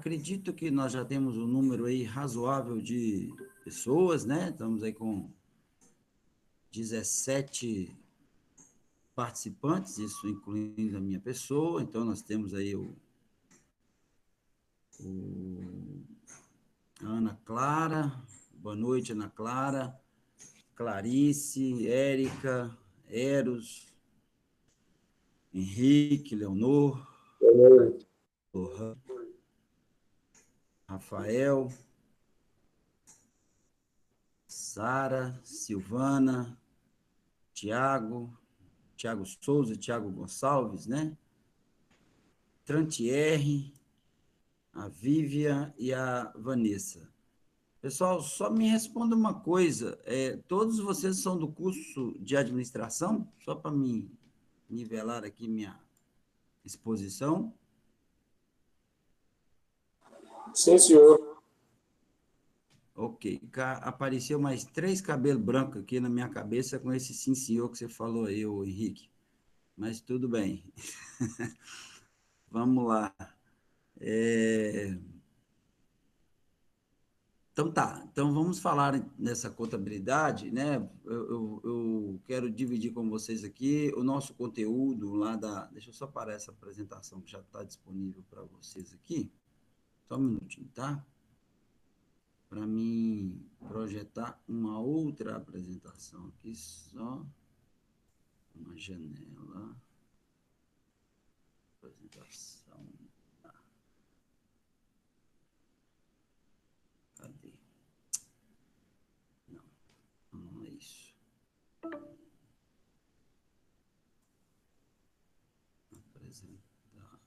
acredito que nós já temos um número aí razoável de pessoas, né? Estamos aí com 17 participantes, isso incluindo a minha pessoa. Então, nós temos aí a Ana Clara. Boa noite, Ana Clara. Clarice, Érica, Eros, Henrique, Leonor, Rafael, Sara, Silvana, Tiago Souza, Tiago Gonçalves, né? Trantierre, a Vívia e a Vanessa. Pessoal, só me responda uma coisa: todos vocês são do curso de administração? Só para me nivelar aqui minha exposição. Sim, senhor. Ok. Apareceu mais 3 cabelos brancos aqui na minha cabeça com esse sim, senhor, que você falou aí, o Henrique. Mas tudo bem. Vamos lá. Então tá, então vamos falar nessa contabilidade, né? Eu quero dividir com vocês aqui o nosso conteúdo lá da. Deixa eu só parar essa apresentação que já está disponível para vocês aqui. Só um minutinho, tá? Para mim projetar uma outra apresentação aqui, só uma janela. Apresentação. Cadê? Não, não é isso. Apresentar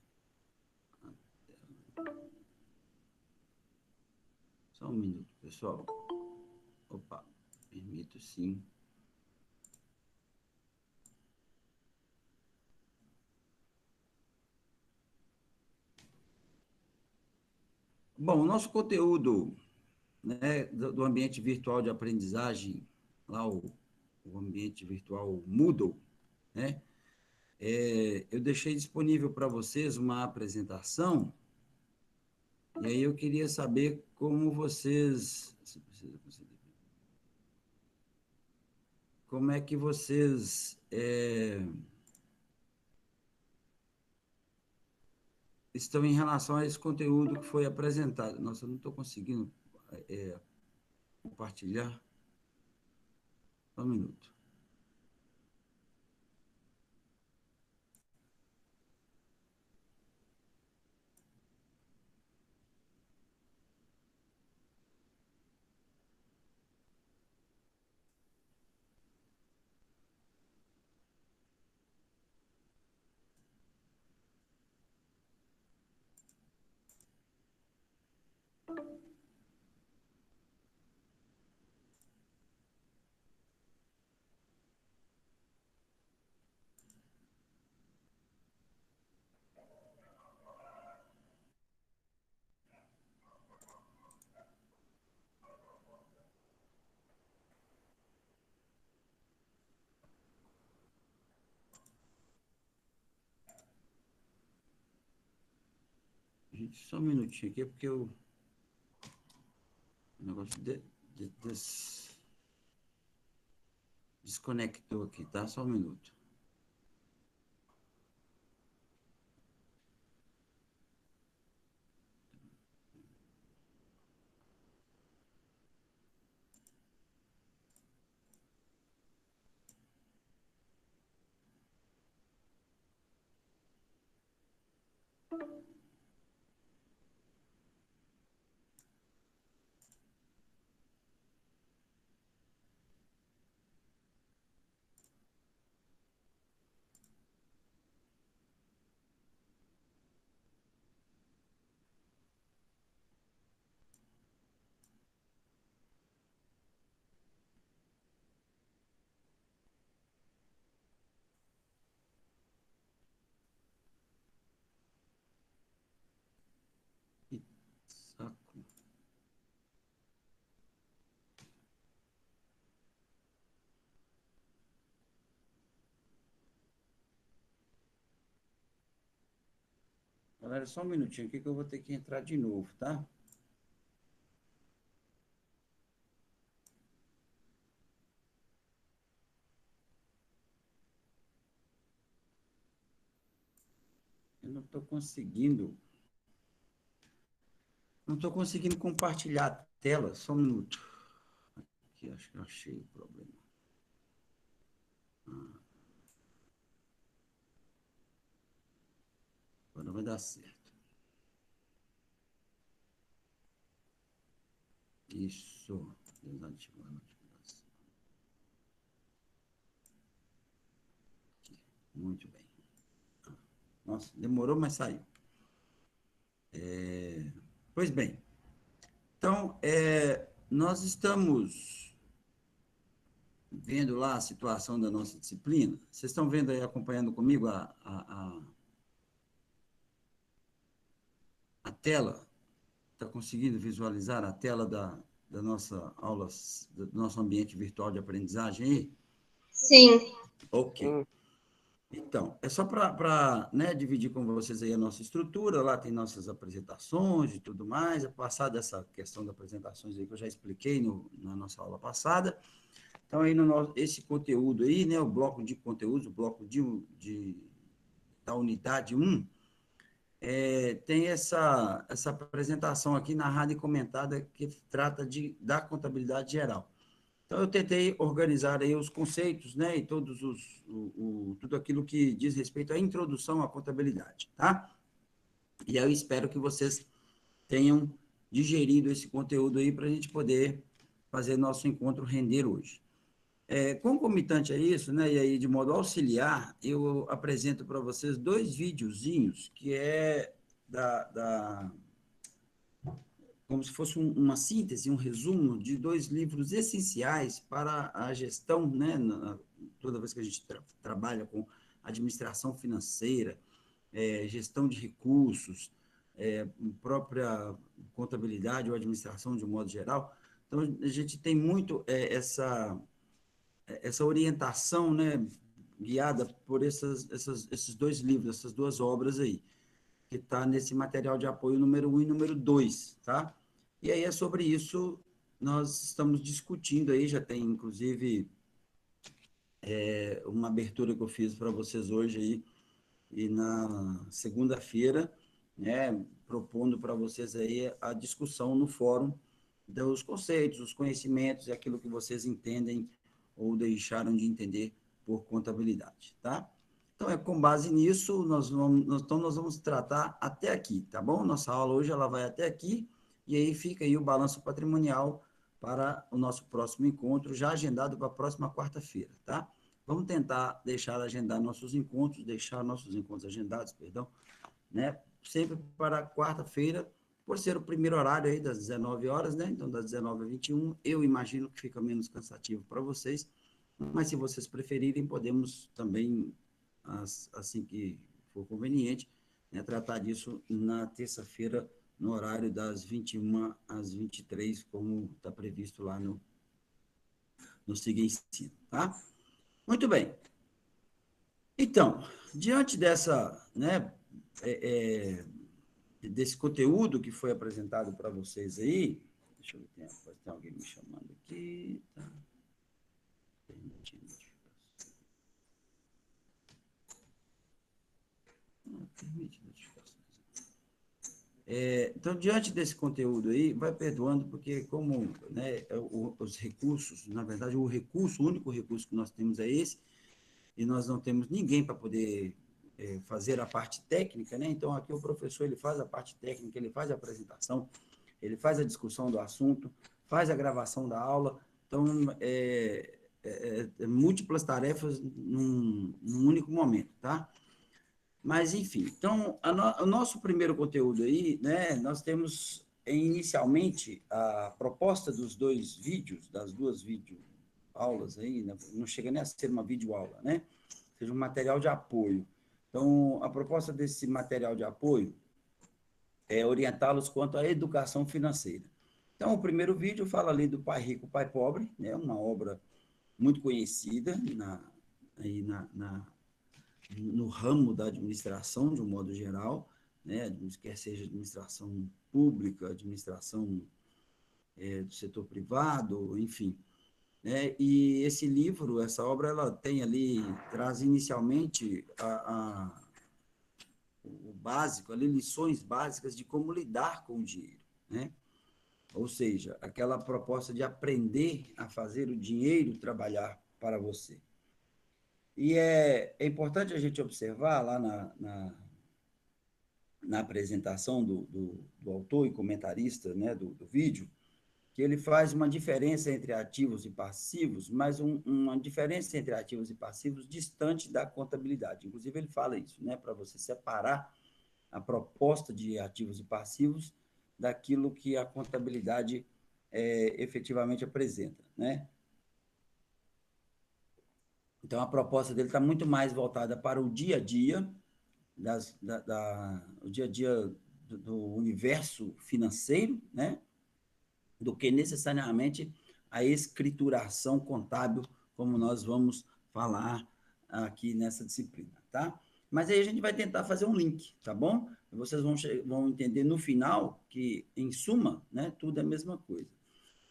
a tela. Só um minuto, pessoal. Opa, permito sim. Bom, o nosso conteúdo, né, do ambiente virtual de aprendizagem, lá o ambiente virtual Moodle, né? Eu deixei disponível para vocês uma apresentação, e aí eu queria saber como é que vocês estão em relação a esse conteúdo que foi apresentado. Nossa, eu não estou conseguindo compartilhar. Só um minuto. Gente, só um minutinho aqui, porque o negócio desconectou aqui, tá? Só um minuto. Galera, só um minutinho aqui que eu vou ter que entrar de novo, tá? Eu não estou conseguindo compartilhar a tela, só um minuto. Aqui, acho que eu achei o problema. Agora vai dar certo. Isso. Desativar a notificação. Aqui. Muito bem. Nossa, demorou, mas saiu. Pois bem, então, nós estamos vendo lá a situação da nossa disciplina. Vocês estão vendo aí, acompanhando comigo a tela? Está conseguindo visualizar a tela da nossa aula, do nosso ambiente virtual de aprendizagem aí? Sim. Ok. Então, é só para né, dividir com vocês aí a nossa estrutura, lá tem nossas apresentações e tudo mais, passada essa questão das apresentações aí que eu já expliquei na nossa aula passada. Então, aí esse conteúdo aí, né, o bloco de conteúdos, o bloco da unidade 1, tem essa apresentação aqui narrada e comentada que trata da contabilidade geral. Então, eu tentei organizar aí os conceitos, né, e tudo aquilo que diz respeito à introdução à contabilidade, tá? E aí eu espero que vocês tenham digerido esse conteúdo aí para a gente poder fazer nosso encontro render hoje. Concomitante a isso, né, e aí de modo auxiliar, eu apresento para vocês 2 videozinhos que como se fosse uma síntese, um resumo de 2 livros essenciais para a gestão, né, toda vez que a gente trabalha com administração financeira, gestão de recursos, própria contabilidade ou administração de um modo geral. Então, a gente tem muito essa orientação, né, guiada por esses 2 livros, essas 2 obras aí, que está nesse material de apoio número 1 e número 2, tá? E aí é sobre isso nós estamos discutindo aí, já tem inclusive uma abertura que eu fiz para vocês hoje aí, e na segunda-feira, né, propondo para vocês aí a discussão no fórum dos conceitos, os conhecimentos e aquilo que vocês entendem ou deixaram de entender por contabilidade, tá? Então, com base nisso, nós vamos tratar até aqui, tá bom? Nossa aula hoje ela vai até aqui, e aí fica aí o balanço patrimonial para o nosso próximo encontro, já agendado para a próxima quarta-feira, tá? Vamos tentar deixar nossos encontros agendados, perdão, né? Sempre para quarta-feira, por ser o primeiro horário aí das 19 horas, né? Então, das 19 às 21, eu imagino que fica menos cansativo para vocês, mas se vocês preferirem, podemos também, assim que for conveniente, né, tratar disso na terça-feira, no horário das 21 às 23, como está previsto lá no Siga Ensino, tá? Muito bem. Então, diante né, desse conteúdo que foi apresentado para vocês aí, deixa eu ver, tem alguém me chamando aqui, tá? Permite notificações. Então, diante desse conteúdo aí, vai perdoando, porque como, né, os recursos, na verdade, o único recurso que nós temos é esse, e nós não temos ninguém para poder fazer a parte técnica, né? Então, aqui o professor ele faz a parte técnica, ele faz a apresentação, ele faz a discussão do assunto, faz a gravação da aula. Então, múltiplas tarefas num único momento, tá? Mas, enfim, então, o nosso primeiro conteúdo aí, né, nós temos inicialmente a proposta dos 2 vídeos, das 2 videoaulas aí, né, não chega nem a ser uma videoaula, né? Seja um material de apoio. Então, a proposta desse material de apoio é orientá-los quanto à educação financeira. Então, o primeiro vídeo fala ali do Pai Rico, Pai Pobre, né, uma obra muito conhecida aí no ramo da administração, de um modo geral, né? Quer seja administração pública, administração do setor privado, enfim. Né? E esse livro, essa obra, ela tem ali, traz inicialmente o básico, ali, lições básicas de como lidar com o dinheiro, né? Ou seja, aquela proposta de aprender a fazer o dinheiro trabalhar para você. E é importante a gente observar lá na apresentação do autor e comentarista, né, do vídeo, que ele faz uma diferença entre ativos e passivos, mas uma diferença entre ativos e passivos distante da contabilidade. Inclusive, ele fala isso, né, para você separar a proposta de ativos e passivos daquilo que a contabilidade efetivamente apresenta, né? Então, a proposta dele está muito mais voltada para o dia a dia, o dia a dia do universo financeiro, né? Do que necessariamente a escrituração contábil, como nós vamos falar aqui nessa disciplina, tá? Mas aí a gente vai tentar fazer um link, tá bom? Vocês vão entender no final que, em suma, né, tudo é a mesma coisa.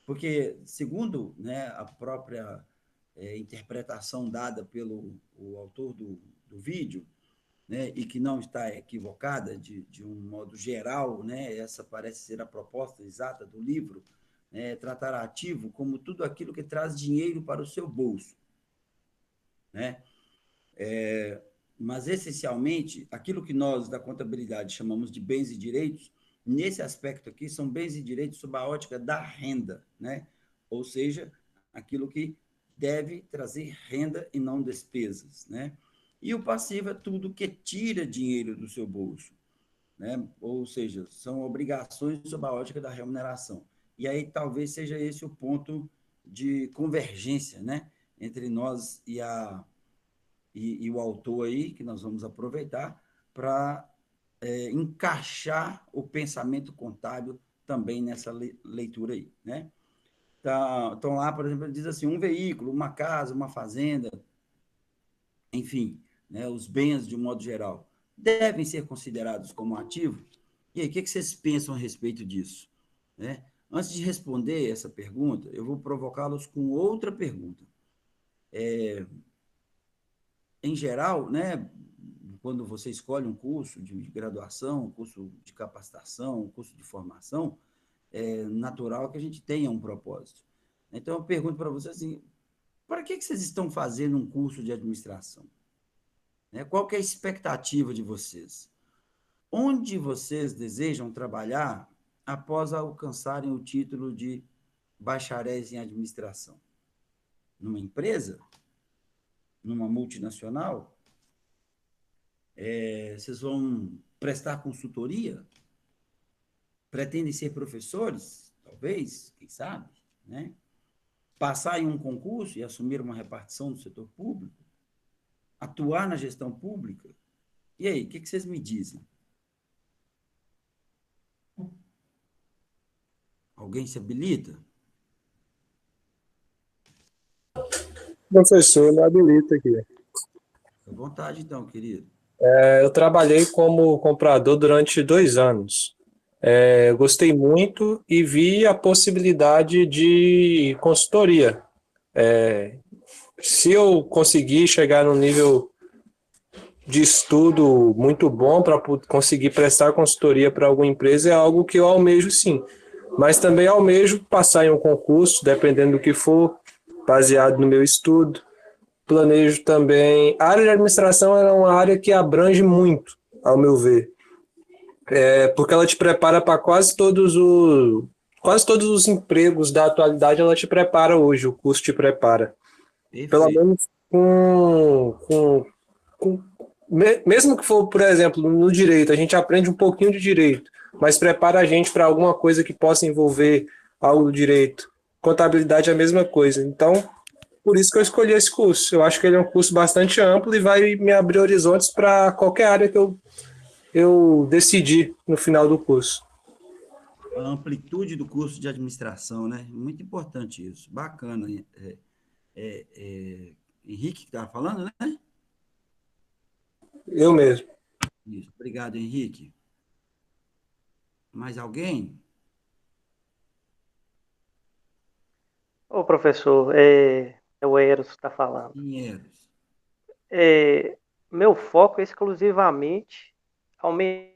Porque, segundo, né, a própria interpretação dada pelo o autor do vídeo, né, e que não está equivocada de um modo geral, né, essa parece ser a proposta exata do livro, né, tratar ativo como tudo aquilo que traz dinheiro para o seu bolso, né? Mas, essencialmente, aquilo que nós, da contabilidade, chamamos de bens e direitos, nesse aspecto aqui, são bens e direitos sob a ótica da renda, né? Ou seja, aquilo que deve trazer renda e não despesas, né? E o passivo é tudo que tira dinheiro do seu bolso, né? Ou seja, são obrigações sob a ótica da remuneração. E aí talvez seja esse o ponto de convergência, né? Entre nós e o autor aí, que nós vamos aproveitar para encaixar o pensamento contábil também nessa leitura aí, né? Então, lá, por exemplo, ele diz assim, um veículo, uma casa, uma fazenda, enfim, né, os bens de um modo geral, devem ser considerados como ativo? E aí, o que vocês pensam a respeito disso? Né? Antes de responder essa pergunta, eu vou provocá-los com outra pergunta. Em geral, né, quando você escolhe um curso de graduação, um curso de capacitação, um curso de formação, é natural que a gente tenha um propósito. Então, eu pergunto para vocês assim, para que vocês estão fazendo um curso de administração? Qual que é a expectativa de vocês? Onde vocês desejam trabalhar após alcançarem o título de bacharéis em administração? Numa empresa? Numa multinacional? Vocês vão prestar consultoria? Pretendem ser professores? Talvez, quem sabe, né? Passar em um concurso e assumir uma repartição do setor público? Atuar na gestão pública? E aí, o que vocês me dizem? Alguém se habilita? Professor, me habilita aqui. Fica à vontade, então, querido. Eu trabalhei como comprador durante 2 anos. Eu gostei muito e vi a possibilidade de consultoria. Se eu conseguir chegar num nível de estudo muito bom para conseguir prestar consultoria para alguma empresa, é algo que eu almejo sim. Mas também almejo passar em um concurso, dependendo do que for, baseado no meu estudo. Planejo também. A área de administração é uma área que abrange muito, ao meu ver, porque ela te prepara para quase todos os empregos da atualidade, ela te prepara hoje, o curso te prepara. Pelo Perfeito. menos mesmo que for, por exemplo, no direito, a gente aprende um pouquinho de direito, mas prepara a gente para alguma coisa que possa envolver algo do direito. Contabilidade é a mesma coisa. Então, por isso que eu escolhi esse curso. Eu acho que ele é um curso bastante amplo e vai me abrir horizontes para qualquer área que eu decidir no final do curso. A amplitude do curso de administração, né? Muito importante isso. Bacana. Henrique que estava falando, né? Eu mesmo. Isso. Obrigado, Henrique. Mais alguém? Ô, professor, é o Eros que está falando. Pinheiros. É, meu foco é exclusivamente aumentar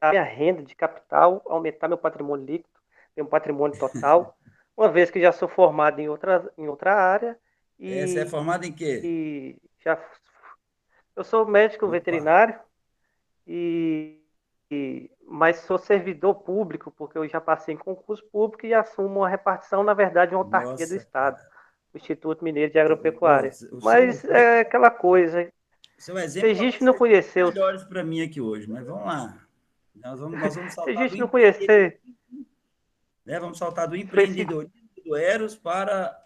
minha renda de capital, aumentar meu patrimônio líquido, meu patrimônio total, uma vez que já sou formado em outra área Você é e, formado em quê? e já eu sou médico Opa, veterinário e, mas sou servidor público porque eu já passei em concurso público e assumo uma repartição, na verdade, uma autarquia do nossa, Estado, cara. o Instituto Mineiro de Ó, Agropecuária. o Mas é aquela coisa, o seu se a exemplo gente talvez não seja um dos conhecer os, melhores para mim aqui hoje, mas vamos lá. Nós vamos se a saltar do gente não empreendedorismo, conhecer né? Vamos saltar do foi esse. empreendedorismo do Eros para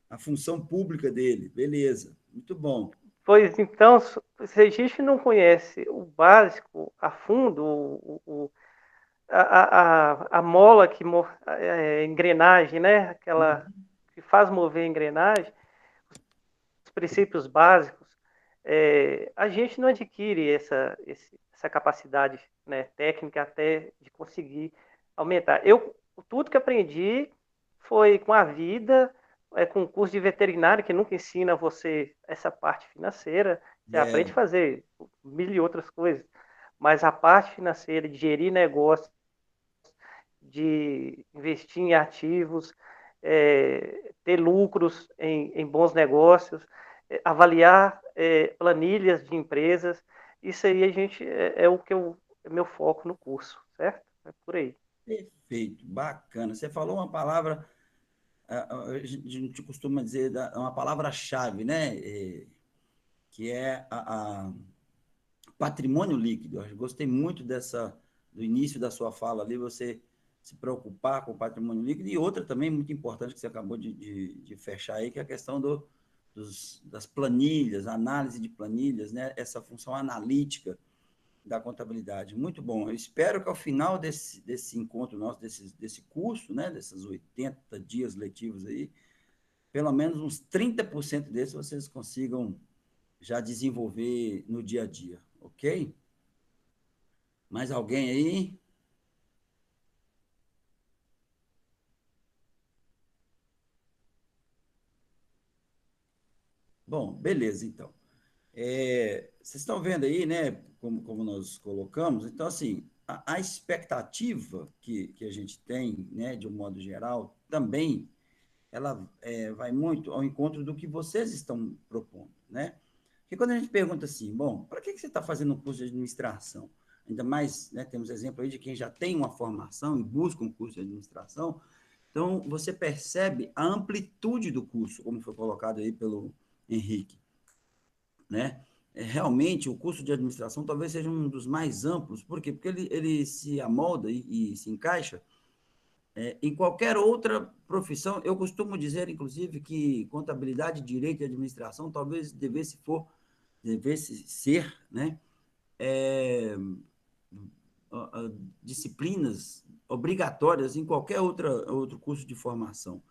a função pública dele. Beleza, muito bom. Pois então, se a gente não conhece o básico a fundo, a mola que engrenagem, né? Aquela que faz mover a engrenagem, os princípios básicos, a gente não adquire essa capacidade, né, técnica até de conseguir aumentar. Tudo que aprendi foi com a vida, com o curso de veterinário, que nunca ensina você essa parte financeira. Você aprende a É, fazer mil e outras coisas, mas a parte financeira, de gerir negócio, de investir em ativos, ter lucros em bons negócios, avaliar planilhas de empresas. Isso aí a gente é o que é meu foco no curso, certo? É por aí. perfeito, bacana. Você falou uma palavra, a gente costuma dizer uma palavra-chave, né? Que é a patrimônio líquido. Eu gostei muito do início da sua fala ali, você se preocupar com o patrimônio líquido, e outra também muito importante que você acabou de fechar aí, que é a questão das planilhas, análise de planilhas, né? Essa função analítica da contabilidade. Muito bom. Eu espero que ao final desse encontro nosso, desse curso, né? Desses 80 dias letivos aí, pelo menos uns 30% desses vocês consigam já desenvolver no dia a dia, ok? Mais alguém aí? Bom, beleza, então. Vocês estão vendo aí, né, como nós colocamos, então, assim, a expectativa que a gente tem, né, de um modo geral, também, ela vai muito ao encontro do que vocês estão propondo, né? Porque quando a gente pergunta assim, bom, para que você está fazendo um curso de administração? Ainda mais, né, temos exemplo aí de quem já tem uma formação e busca um curso de administração, então você percebe a amplitude do curso, como foi colocado aí pelo Henrique, né? Realmente, o curso de administração talvez seja um dos mais amplos. Por quê? Porque ele se amolda e se encaixa em qualquer outra profissão. Eu costumo dizer, inclusive, que contabilidade, direito e administração talvez devesse ser, né, é, disciplinas obrigatórias em qualquer outro curso de formação,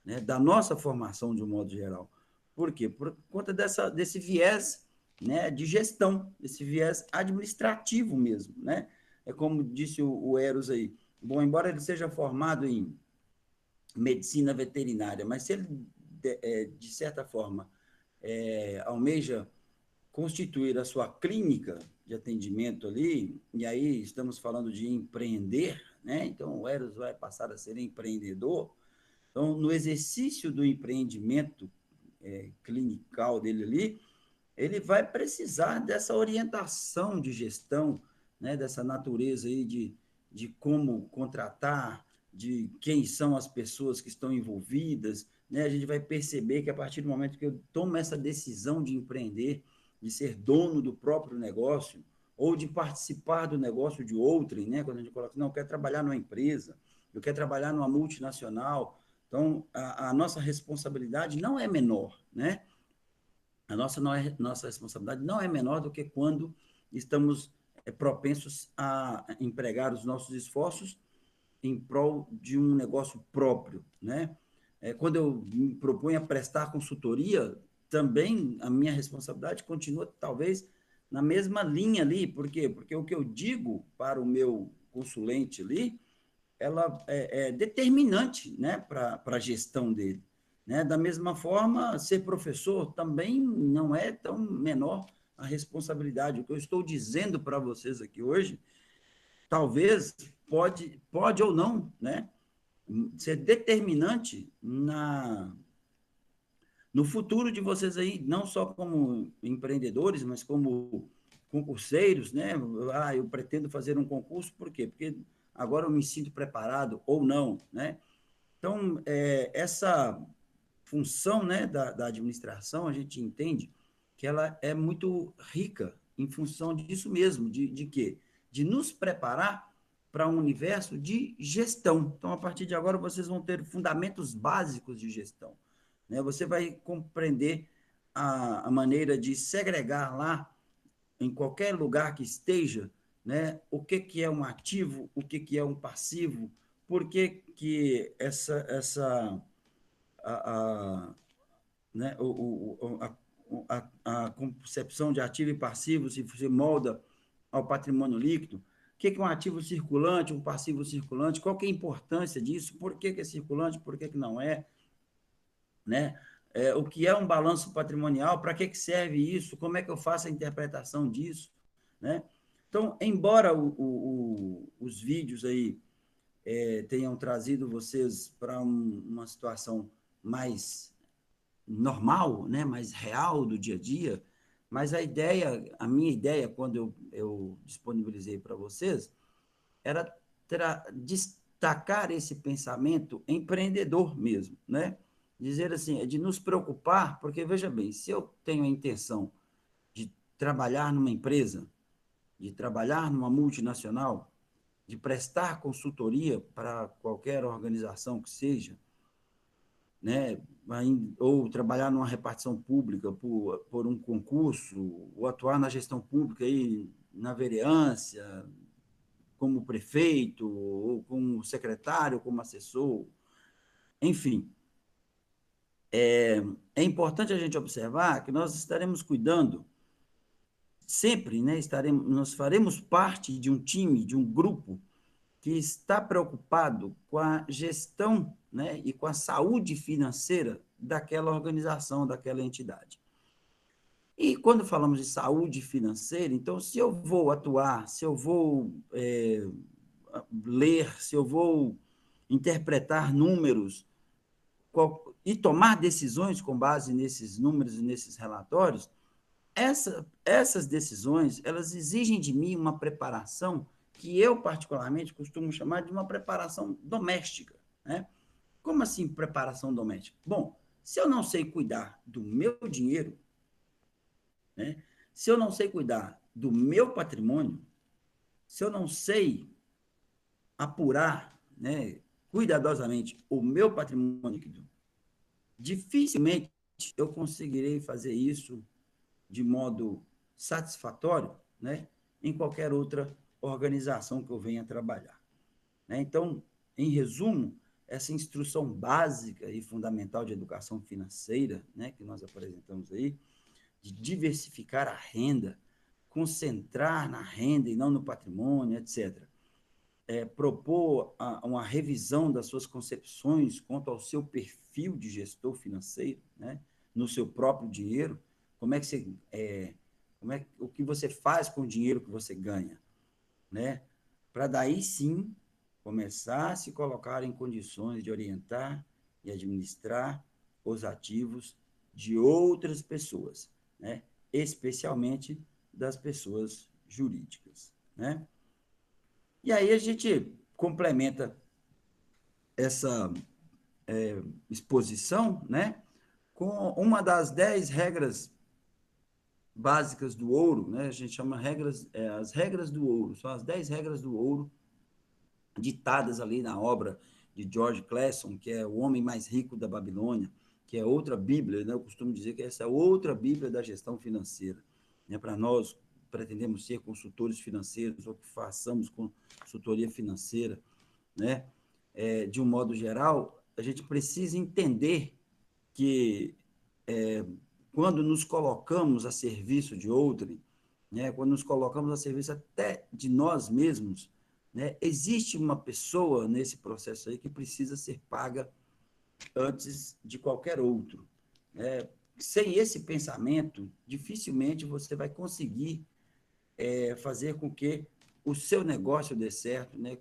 né, da nossa formação de um modo geral. Por quê? Por conta desse viés, né, de gestão, desse viés administrativo mesmo. Né? É como disse o Eros aí. Bom, embora ele seja formado em medicina veterinária, mas se ele, de certa forma, almeja constituir a sua clínica de atendimento ali, e aí estamos falando de empreender, né? Então o Eros vai passar a ser empreendedor. Então, no exercício do empreendimento clinical dele ali, ele vai precisar dessa orientação de gestão, né, dessa natureza aí de como contratar, de quem são as pessoas que estão envolvidas. Né? A gente vai perceber que a partir do momento que eu tomo essa decisão de empreender, de ser dono do próprio negócio, ou de participar do negócio de outrem, né? Quando a gente coloca, não, eu quero trabalhar numa empresa, eu quero trabalhar numa multinacional. Então, a nossa responsabilidade não é menor, né? Nossa responsabilidade não é menor do que quando estamos propensos a empregar os nossos esforços em prol de um negócio próprio, né? Quando eu me proponho a prestar consultoria, também a minha responsabilidade continua talvez na mesma linha ali. Por quê? Porque o que eu digo para o meu consulente ali, ela é determinante, né, para a gestão dele. Né? Da mesma forma, ser professor também não é tão menor a responsabilidade. O que eu estou dizendo para vocês aqui hoje, talvez pode ou não, né, ser determinante no futuro de vocês aí, não só como empreendedores, mas como concurseiros, né? Ah, eu pretendo fazer um concurso, por quê? Porque agora eu me sinto preparado ou não, né? Então, essa função, né, da administração, a gente entende que ela é muito rica em função disso mesmo, de quê? De nos preparar para um universo de gestão. Então, a partir de agora, vocês vão ter fundamentos básicos de gestão. Né? Você vai compreender a maneira de segregar lá, em qualquer lugar que esteja, né, o que é um ativo, o que é um passivo, por que a, né, a concepção de ativo e passivo se molda ao patrimônio líquido, o que é um ativo circulante, um passivo circulante, qual que é a importância disso, por que é circulante, por que não é, né? O que é um balanço patrimonial, para que serve isso, como é que eu faço a interpretação disso, né? Então, embora os vídeos aí tenham trazido vocês para uma situação mais normal, né, mais real do dia a dia, mas a minha ideia, quando eu disponibilizei para vocês, era destacar esse pensamento empreendedor mesmo, né? Dizer assim, é de nos preocupar, porque veja bem, se eu tenho a intenção de trabalhar numa empresa, de trabalhar numa multinacional, de prestar consultoria para qualquer organização que seja, né, ou trabalhar numa repartição pública por um concurso, ou atuar na gestão pública aí, na vereança, como prefeito, ou como secretário, como assessor, enfim. É importante a gente observar que nós estaremos cuidando sempre, né, nós faremos parte de um time, de um grupo que está preocupado com a gestão, né, e com a saúde financeira daquela organização, daquela entidade. E quando falamos de saúde financeira, então, se eu vou atuar, se eu vou ler, se eu vou interpretar números e tomar decisões com base nesses números e nesses relatórios, essas decisões, elas exigem de mim uma preparação que eu, particularmente, costumo chamar de uma preparação doméstica. Né? Como assim preparação doméstica? Bom, se eu não sei cuidar do meu dinheiro, né? Se eu não sei cuidar do meu patrimônio, se eu não sei apurar, né, cuidadosamente o meu patrimônio líquido, dificilmente eu conseguirei fazer isso de modo satisfatório, né, em qualquer outra organização que eu venha trabalhar. Né? Então, em resumo, essa instrução básica e fundamental de educação financeira, né, que nós apresentamos aí, de diversificar a renda, concentrar na renda e não no patrimônio, etc. Propor uma revisão das suas concepções quanto ao seu perfil de gestor financeiro, né, no seu próprio dinheiro, como é que você, o que você faz com o dinheiro que você ganha, né, para daí sim começar a se colocar em condições de orientar e administrar os ativos de outras pessoas, né, especialmente das pessoas jurídicas, né? E aí a gente complementa essa exposição, né, com uma das 10 regras básicas do ouro, né? A gente chama as regras do ouro, são as 10 regras do ouro ditadas ali na obra de George Clason, que é o homem mais rico da Babilônia, que é outra Bíblia, né? Eu costumo dizer que essa é outra Bíblia da gestão financeira, né? Para nós pretendemos ser consultores financeiros ou que façamos consultoria financeira, né? De um modo geral, a gente precisa entender que quando nos colocamos a serviço de outrem, né? Quando nos colocamos a serviço até de nós mesmos, né? Existe uma pessoa nesse processo aí que precisa ser paga antes de qualquer outro, né? Sem esse pensamento, dificilmente você vai conseguir fazer com que o seu negócio dê certo, né?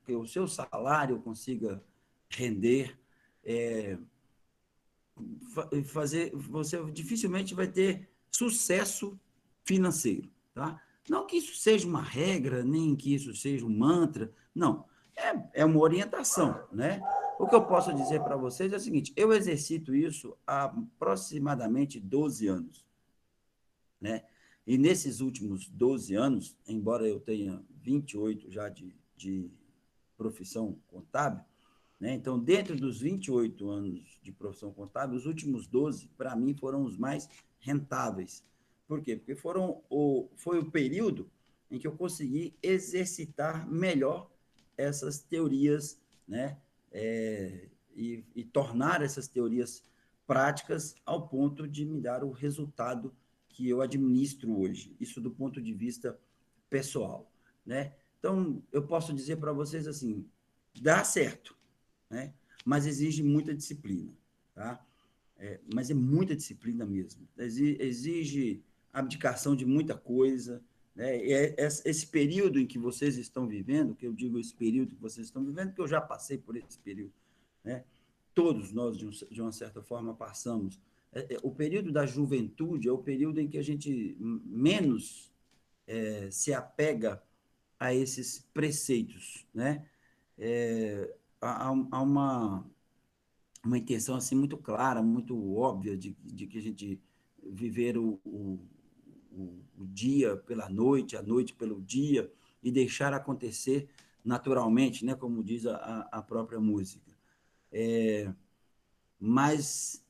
Que o seu salário consiga render, é, fazer, você dificilmente vai ter sucesso financeiro, tá? Não que isso seja uma regra, nem que isso seja um mantra, não. É uma orientação, né? O que eu posso dizer para vocês é o seguinte: eu exercito isso há aproximadamente 12 anos, né? E nesses últimos 12 anos, embora eu tenha 28 já de profissão contábil, né? Então, dentro dos 28 anos de profissão contábil, os últimos 12, para mim, foram os mais rentáveis. Por quê? Porque foi o período em que eu consegui exercitar melhor essas teorias, né? E tornar essas teorias práticas ao ponto de me dar o resultado que eu administro hoje. Isso do ponto de vista pessoal, né? Então, eu posso dizer para vocês assim, dá certo, né? Mas exige muita disciplina, tá? Mas é muita disciplina mesmo. Exige abdicação de muita coisa, né? E esse período em que vocês estão vivendo, que eu digo esse período que vocês estão vivendo, que eu já passei por esse período, né? Todos nós, de uma certa forma, passamos. O período da juventude é o período em que a gente menos se apega a esses preceitos, né? Há uma intenção assim muito clara, muito óbvia de que a gente viver o dia pela noite, a noite pelo dia, e deixar acontecer naturalmente, né, como diz a própria música. Mas,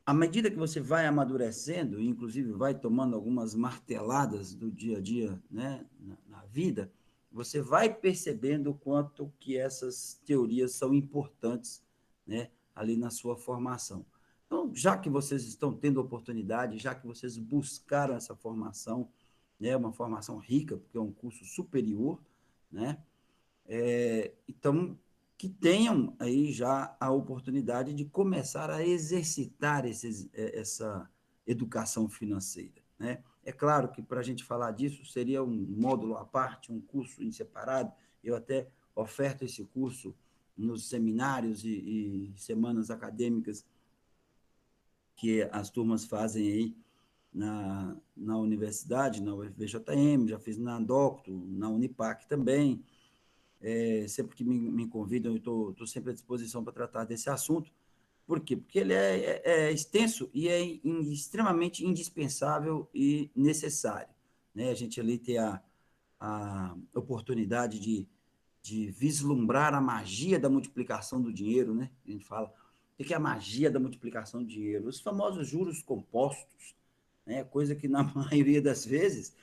à medida que você vai amadurecendo, e inclusive vai tomando algumas marteladas do dia a dia, né, na vida, você vai percebendo o quanto que essas teorias são importantes, né, ali na sua formação. Então, já que vocês estão tendo oportunidade, já que vocês buscaram essa formação, né, uma formação rica, porque é um curso superior, né, então, que tenham aí já a oportunidade de começar a exercitar essa educação financeira, né? É claro que para a gente falar disso seria um módulo à parte, um curso em separado. Eu até oferto esse curso nos seminários e semanas acadêmicas que as turmas fazem aí na universidade, na UFVJM, já fiz na Docto, na Unipac também. Sempre que me convidam, eu estou sempre à disposição para tratar desse assunto. Por quê? Porque ele é extenso e é extremamente indispensável e necessário, né? A gente ali ter a oportunidade de vislumbrar a magia da multiplicação do dinheiro, né? A gente fala, o que é a magia da multiplicação do dinheiro? Os famosos juros compostos, né? Coisa que na maioria das vezes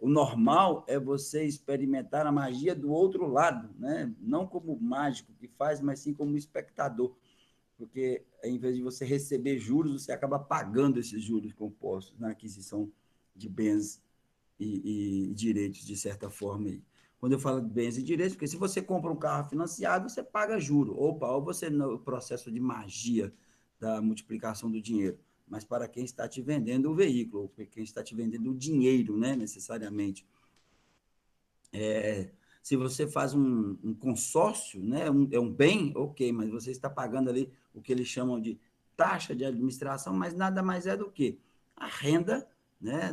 o normal é você experimentar a magia do outro lado, né? Não como mágico que faz, mas sim como espectador, porque em vez de você receber juros, você acaba pagando esses juros compostos na aquisição de bens e direitos, de certa forma. Aí. Quando eu falo de bens e direitos, porque se você compra um carro financiado, você paga juro. Opa, ou você no processo de magia da multiplicação do dinheiro, mas para quem está te vendendo o veículo, ou quem está te vendendo o dinheiro, né, necessariamente. Se você faz um consórcio, né, é um bem, ok, mas você está pagando ali o que eles chamam de taxa de administração, mas nada mais é do que a renda, né,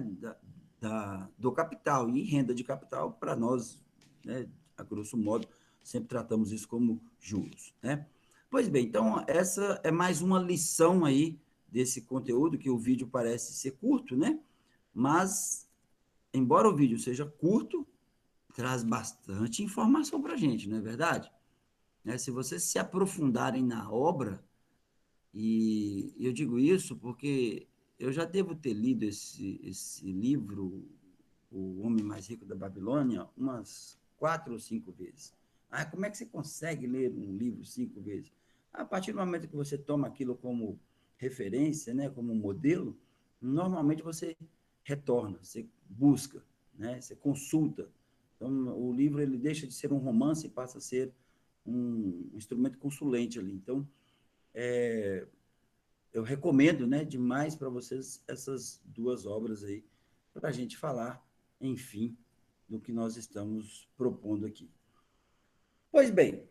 do capital. E renda de capital, para nós, né, a grosso modo, sempre tratamos isso como juros. Né? Pois bem, então essa é mais uma lição aí desse conteúdo, que o vídeo parece ser curto, né? Mas, embora o vídeo seja curto, traz bastante informação para a gente, não é verdade? Se vocês se aprofundarem na obra, e eu digo isso porque eu já devo ter lido esse livro, O Homem Mais Rico da Babilônia, umas 4 ou 5 vezes. Ah, como é que você consegue ler um livro 5 vezes? A partir do momento que você toma aquilo como referência, né, como modelo, normalmente você retorna, você busca, né? Você consulta. Então, o livro ele deixa de ser um romance e passa a ser um instrumento consulente ali. Então, eu recomendo, né, demais para vocês essas duas obras aí, para a gente falar, enfim, do que nós estamos propondo aqui. Pois bem,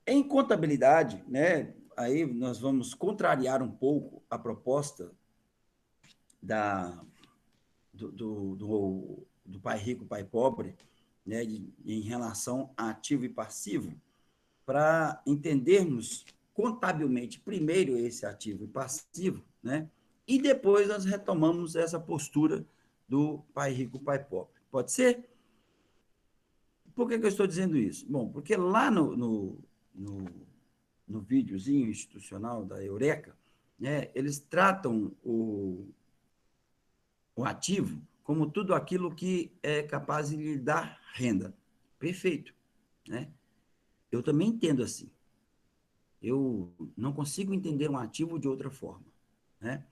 em contabilidade, né, aí nós vamos contrariar um pouco a proposta da, do pai rico, pai pobre, né, em relação a ativo e passivo, para entendermos contabilmente primeiro esse ativo e passivo, né, e depois nós retomamos essa postura do pai rico, pai pobre. Pode ser? Por que eu estou dizendo isso? Bom, porque lá no videozinho institucional da Eureka, né, eles tratam o ativo como tudo aquilo que é capaz de lhe dar renda. Perfeito. Né? Eu também entendo assim. Eu não consigo entender um ativo de outra forma. Né?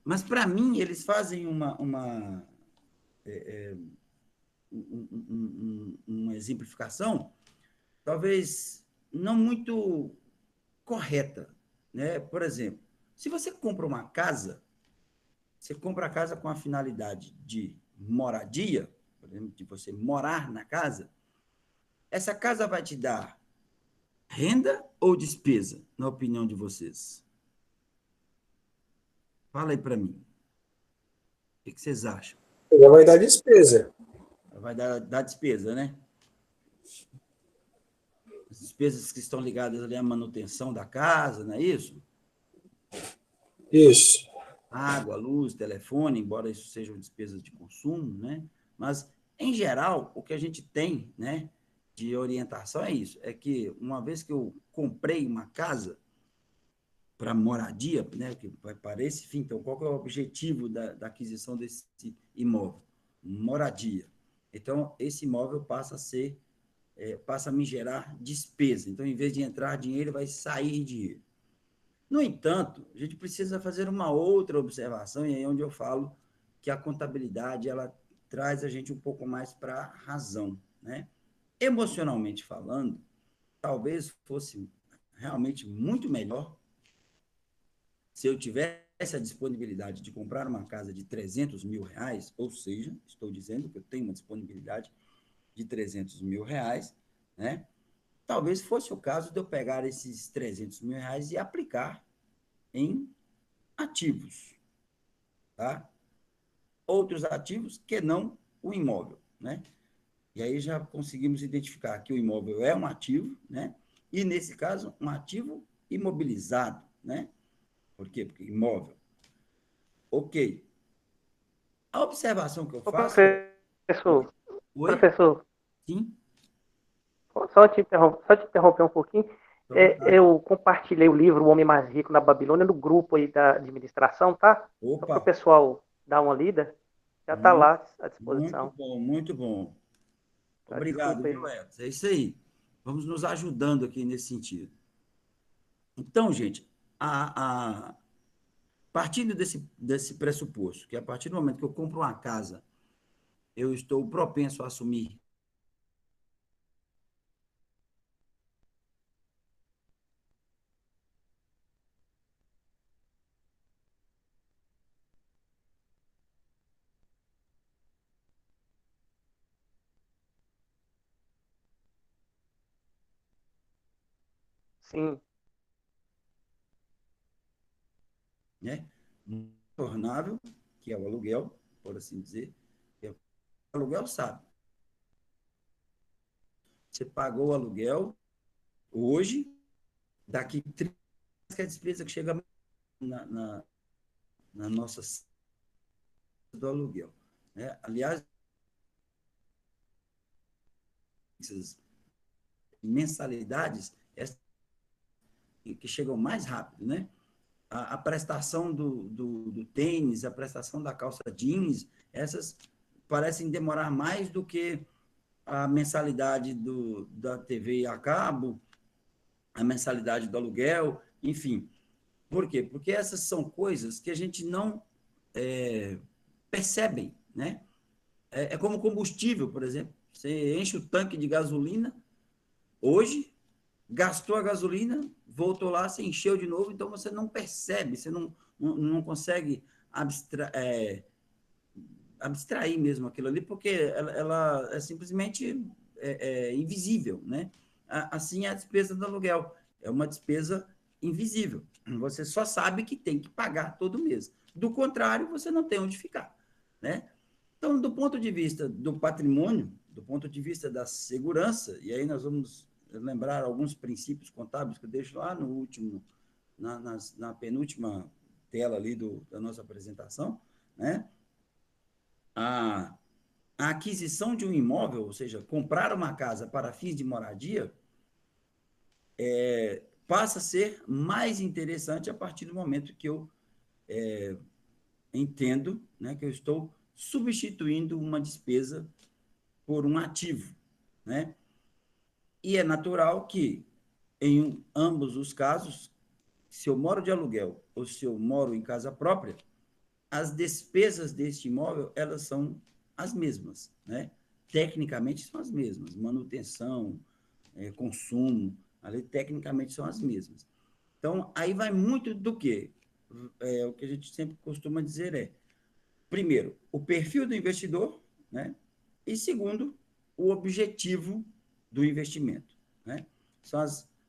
Mas, para mim, eles fazem uma exemplificação, talvez não muito correta. Né? Por exemplo, se você compra uma casa, você compra a casa com a finalidade de moradia, por exemplo, de você morar na casa, essa casa vai te dar renda ou despesa, na opinião de vocês? Fala aí para mim. O que vocês acham? Já vai dar despesa. Vai dar despesa, né? As despesas que estão ligadas ali à manutenção da casa, não é isso? Isso. Água, luz, telefone, embora isso sejam despesas de consumo, né? Mas, em geral, o que a gente tem, né, de orientação é isso, é que uma vez que eu comprei uma casa para moradia, né, que vai para esse fim, então qual que é o objetivo da aquisição desse imóvel? Moradia. Então, esse imóvel passa a me gerar despesa. Então, em vez de entrar dinheiro, vai sair dinheiro. No entanto, a gente precisa fazer uma outra observação, e aí é onde eu falo que a contabilidade ela traz a gente um pouco mais para a razão. Né? Emocionalmente falando, talvez fosse realmente muito melhor se eu tivesse a disponibilidade de comprar uma casa de 300 mil reais, ou seja, estou dizendo que eu tenho uma disponibilidade de 300 mil reais, né? Talvez fosse o caso de eu pegar esses 300 mil reais e aplicar em ativos, tá? Outros ativos que não o imóvel, né? E aí já conseguimos identificar que o imóvel é um ativo, né? E, nesse caso, um ativo imobilizado, né? Por quê? Porque imóvel. Ok. A observação que eu Ô, faço é... Oi? professor, Oi? professor, Sim? só te interromper um pouquinho. Estou à vontade. Eu compartilhei o livro O Homem Mais Rico na Babilônia no grupo aí da administração, tá? Só para o Opa, pessoal dar uma lida. Já está muito, lá à muito disposição. bom, muito bom. Tá? Obrigado, Desculpa viu, aí. Edson? É isso aí. Vamos nos ajudando aqui nesse sentido. Então, gente, partindo desse pressuposto, que a partir do momento que eu compro uma casa, eu estou propenso a assumir. Sim, Né? Tornável, que é o aluguel, por assim dizer. O aluguel sabe. Você pagou o aluguel hoje, daqui 30 anos que é a despesa que chega na nossa do aluguel. Né? Aliás, essas mensalidades que chegam mais rápido, né? A prestação do tênis, a prestação da calça jeans, essas parecem demorar mais do que a mensalidade da TV a cabo, a mensalidade do aluguel, enfim. Por quê? Porque essas são coisas que a gente não percebem, né? É como combustível, por exemplo. Você enche o tanque de gasolina hoje, gastou a gasolina, voltou lá, se encheu de novo, então você não percebe, você não consegue abstrair mesmo aquilo ali, porque ela é simplesmente invisível, né? Assim é a despesa do aluguel, é uma despesa invisível. Você só sabe que tem que pagar todo mês. Do contrário, você não tem onde ficar, né? Então, do ponto de vista do patrimônio, do ponto de vista da segurança, e aí nós vamos lembrar alguns princípios contábeis que eu deixo lá no último, na penúltima tela ali da nossa apresentação, né? A, a aquisição de um imóvel, ou seja, comprar uma casa para fins de moradia, passa a ser mais interessante a partir do momento que eu entendo, né, que eu estou substituindo uma despesa por um ativo, né? E é natural que, em ambos os casos, se eu moro de aluguel ou se eu moro em casa própria, as despesas deste imóvel, elas são as mesmas, né? Tecnicamente são as mesmas, manutenção, consumo, ali tecnicamente são as mesmas. Então, aí vai muito do quê? O que a gente sempre costuma dizer primeiro, o perfil do investidor, né? E segundo, o objetivo do investimento, né? São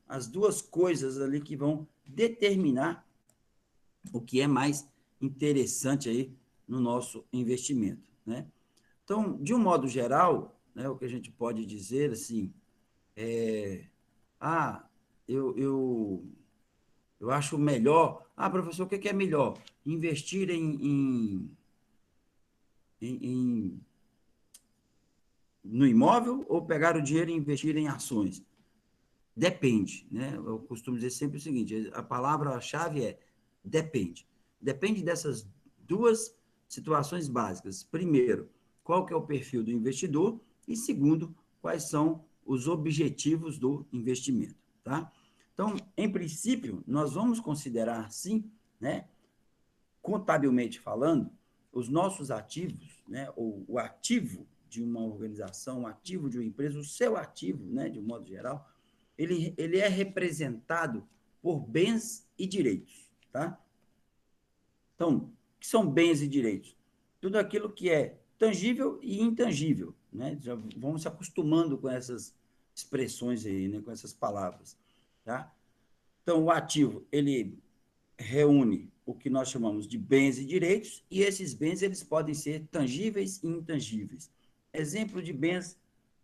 as duas coisas ali que vão determinar o que é mais interessante aí no nosso investimento, né? Então, de um modo geral, né, o que a gente pode dizer assim, ah, eu, eu, eu acho melhor. Ah, professor, o que é melhor? Investir em no imóvel ou pegar o dinheiro e investir em ações? Depende, né? Eu costumo dizer sempre o seguinte: a palavra-chave é depende. Depende dessas duas situações básicas. Primeiro, qual que é o perfil do investidor? E segundo, quais são os objetivos do investimento, tá? Então, em princípio, nós vamos considerar, sim, né, contabilmente falando, os nossos ativos, né, o ativo de uma organização, o ativo de uma empresa, o seu ativo, né, de um modo geral, ele é representado por bens e direitos, tá? Então, o que são bens e direitos? Tudo aquilo que é tangível e intangível, né? Já vamos se acostumando com essas expressões aí, né, com essas palavras, tá? Então, o ativo, ele reúne o que nós chamamos de bens e direitos, e esses bens eles podem ser tangíveis e intangíveis. Exemplo de bens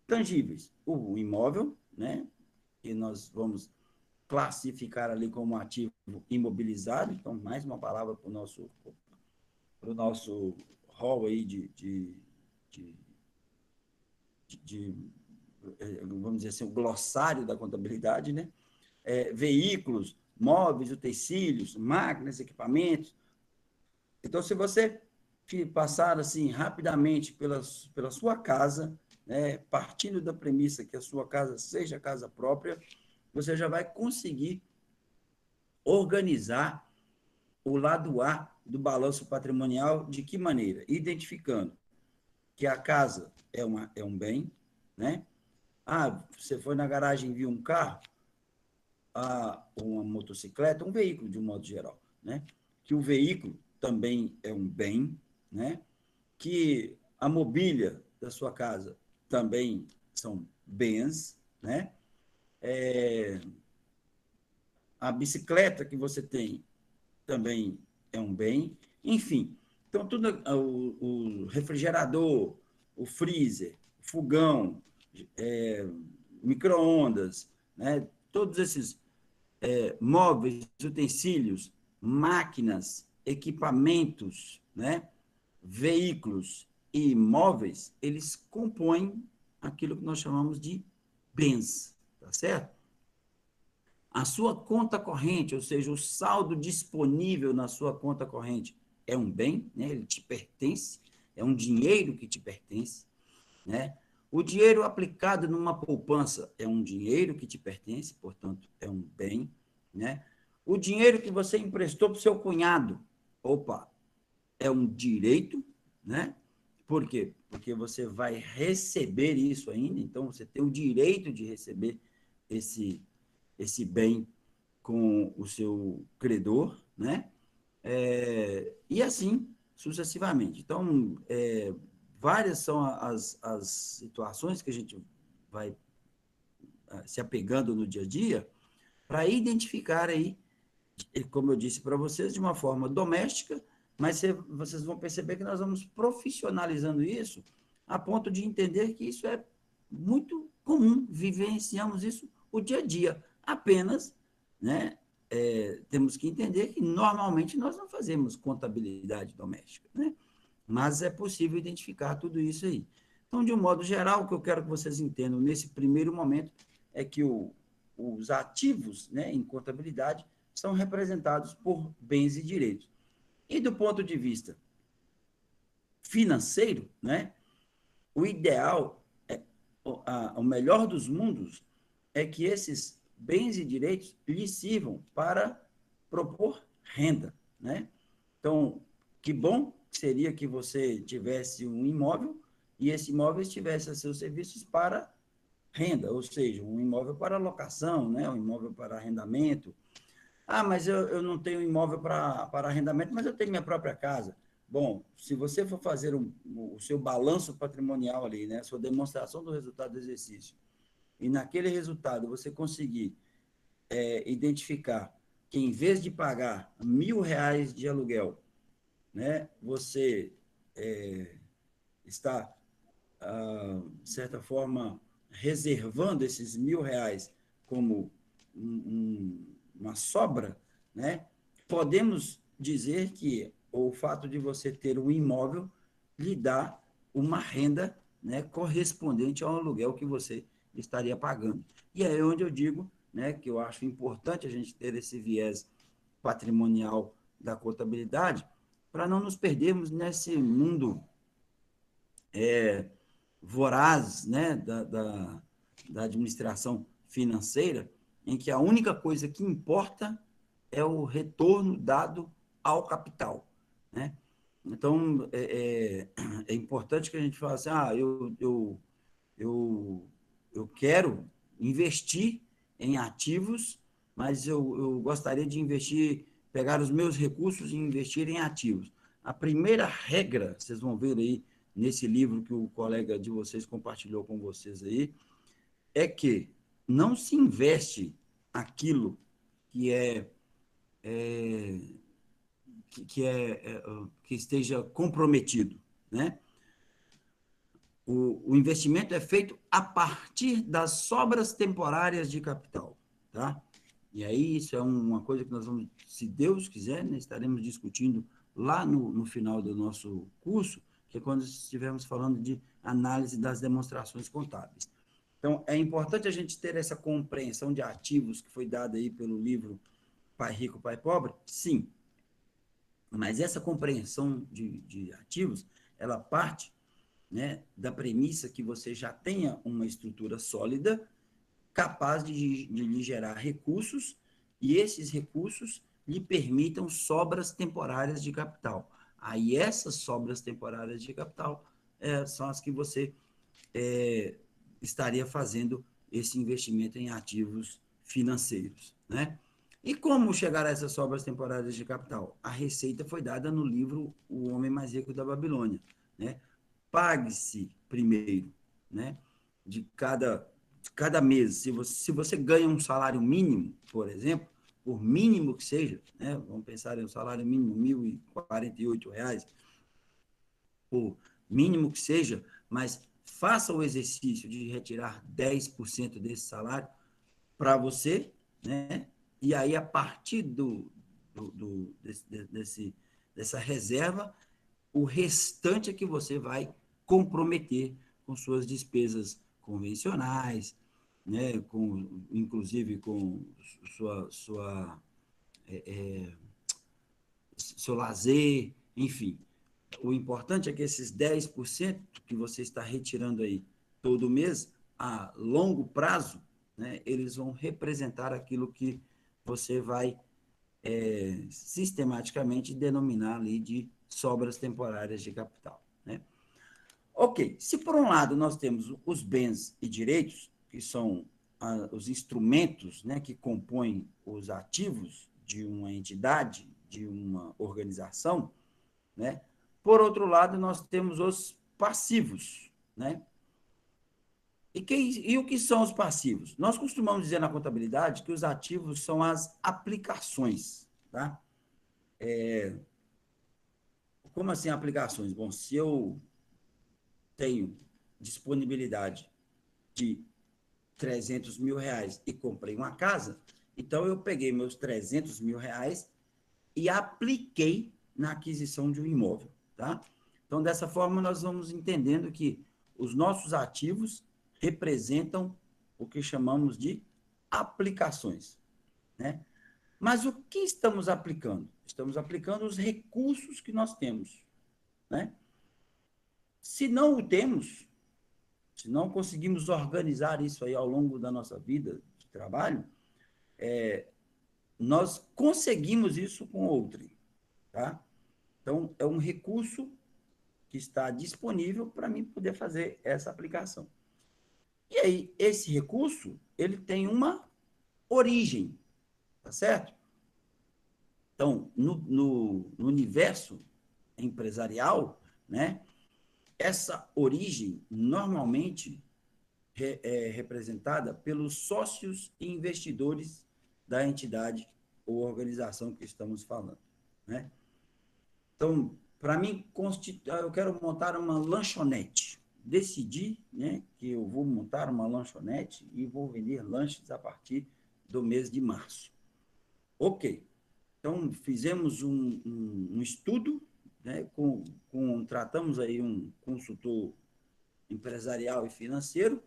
tangíveis: o imóvel, né, que nós vamos classificar ali como ativo imobilizado, então mais uma palavra para o nosso rol aí de, de, vamos dizer assim, o glossário da contabilidade, né? Veículos, móveis, utensílios, máquinas, equipamentos. Então, se você passar assim rapidamente pela sua casa, né, partindo da premissa que a sua casa seja casa própria, você já vai conseguir organizar o lado A do balanço patrimonial de que maneira? Identificando que a casa é um bem, né? Ah, você foi na garagem e viu um carro, uma motocicleta, um veículo de um modo geral, né? Que o veículo também é um bem, né? Que a mobília da sua casa também são bens, né? A bicicleta que você tem também é um bem, enfim. Então, tudo o refrigerador, o freezer, o fogão, micro-ondas, né? Todos esses móveis, utensílios, máquinas, equipamentos, né? Veículos e imóveis, eles compõem aquilo que nós chamamos de bens, tá certo? A sua conta corrente, ou seja, o saldo disponível na sua conta corrente é um bem, né? Ele te pertence, é um dinheiro que te pertence, né? O dinheiro aplicado numa poupança é um dinheiro que te pertence, portanto, é um bem, né? O dinheiro que você emprestou para o seu cunhado, opa, é um direito né? Por quê? Porque você vai receber isso ainda, então você tem o direito de receber esse bem com o seu credor, né? E assim sucessivamente. Então, várias são as situações que a gente vai se apegando no dia a dia para identificar aí, como eu disse para vocês, de uma forma doméstica, mas vocês vão perceber que nós vamos profissionalizando isso a ponto de entender que isso é muito comum, vivenciamos isso o dia a dia. Apenas, né, temos que entender que normalmente nós não fazemos contabilidade doméstica, né? Mas é possível identificar tudo isso aí. Então, de um modo geral, o que eu quero que vocês entendam nesse primeiro momento é que os ativos, né, em contabilidade são representados por bens e direitos. E do ponto de vista financeiro, né, o ideal, o melhor dos mundos, é que esses bens e direitos lhe sirvam para propor renda, né? Então, que bom seria que você tivesse um imóvel e esse imóvel estivesse a seus serviços para renda, ou seja, um imóvel para locação, né? Um imóvel para arrendamento. Ah, mas eu não tenho imóvel para arrendamento, mas eu tenho minha própria casa. Bom, se você for fazer o seu balanço patrimonial ali, né? A sua demonstração do resultado do exercício, e naquele resultado você conseguir identificar que em vez de pagar R$ 1.000 de aluguel, né, você está, de certa forma, reservando esses R$ 1.000 como uma sobra, né, podemos dizer que o fato de você ter um imóvel lhe dá uma renda, né, correspondente ao aluguel que você estaria pagando. E é onde eu digo, né, que eu acho importante a gente ter esse viés patrimonial da contabilidade, para não nos perdermos nesse mundo voraz, né, da administração financeira, em que a única coisa que importa é o retorno dado ao capital, né? Então, é importante que a gente fale assim, eu quero investir em ativos, mas eu gostaria de investir, pegar os meus recursos e investir em ativos. A primeira regra, vocês vão ver aí nesse livro que o colega de vocês compartilhou com vocês aí, é que não se investe aquilo que que esteja comprometido, né? O investimento é feito a partir das sobras temporárias de capital, tá? E aí isso é uma coisa que nós vamos, se Deus quiser, né, estaremos discutindo lá no final do nosso curso, que é quando estivermos falando de análise das demonstrações contábeis. Então, é importante a gente ter essa compreensão de ativos que foi dada aí pelo livro Pai Rico, Pai Pobre? Sim, mas essa compreensão de ativos, ela parte, né, da premissa que você já tenha uma estrutura sólida, capaz de lhe gerar recursos, e esses recursos lhe permitam sobras temporárias de capital. Aí essas sobras temporárias de capital são as que você estaria fazendo esse investimento em ativos financeiros, né? E como chegar a essas sobras temporárias de capital? A receita foi dada no livro O Homem Mais Rico da Babilônia, né? Pague-se primeiro, né? De cada mês, se você ganha um salário mínimo, por exemplo, por mínimo que seja, né? Vamos pensar em um salário mínimo, R$ 1.048, por mínimo que seja, mas faça o exercício de retirar 10% desse salário para você, né? E aí, a partir dessa reserva, o restante é que você vai comprometer com suas despesas convencionais, né? Inclusive com seu lazer, enfim. O importante é que esses 10% que você está retirando aí todo mês, a longo prazo, né, eles vão representar aquilo que você vai sistematicamente denominar ali de sobras temporárias de capital, Ok, se por um lado nós temos os bens e direitos, que são os instrumentos, né, que compõem os ativos de uma entidade, de uma organização, né? Por outro lado, nós temos os passivos, né? E o que são os passivos? Nós costumamos dizer na contabilidade que os ativos são as aplicações, tá? Como assim aplicações? Bom, se eu tenho disponibilidade de 300 mil reais e comprei uma casa, então eu peguei meus 300 mil reais e apliquei na aquisição de um imóvel, tá? Então, dessa forma, nós vamos entendendo que os nossos ativos representam o que chamamos de aplicações, né? Mas o que estamos aplicando? Estamos aplicando os recursos que nós temos, né? Se não o temos, se não conseguimos organizar isso aí ao longo da nossa vida de trabalho, nós conseguimos isso com outrem, tá? Então, é um recurso que está disponível para mim poder fazer essa aplicação. E aí, esse recurso, ele tem uma origem, tá certo? Então, no universo empresarial, né, essa origem normalmente é representada pelos sócios e investidores da entidade ou organização que estamos falando, né? Então, para mim, eu quero montar uma lanchonete. Decidi, né, que eu vou montar uma lanchonete e vou vender lanches a partir do mês de março. Ok. Então, fizemos um estudo, né, tratamos aí um consultor empresarial e financeiro,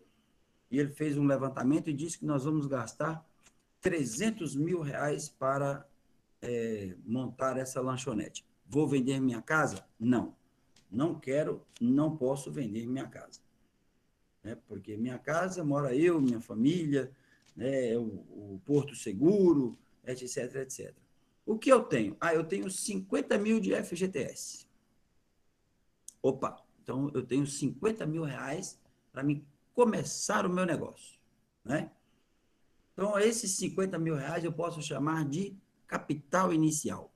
e ele fez um levantamento e disse que nós vamos gastar 300 mil reais para montar essa lanchonete. Vou vender minha casa? Não. Não quero, não posso vender minha casa. Né? Porque minha casa mora eu, minha família, né? o Porto Seguro, etc, etc. O que eu tenho? Eu tenho 50 mil de FGTS. Opa, então eu tenho 50 mil reais para me começar o meu negócio. Né? Então, esses 50 mil reais eu posso chamar de capital inicial.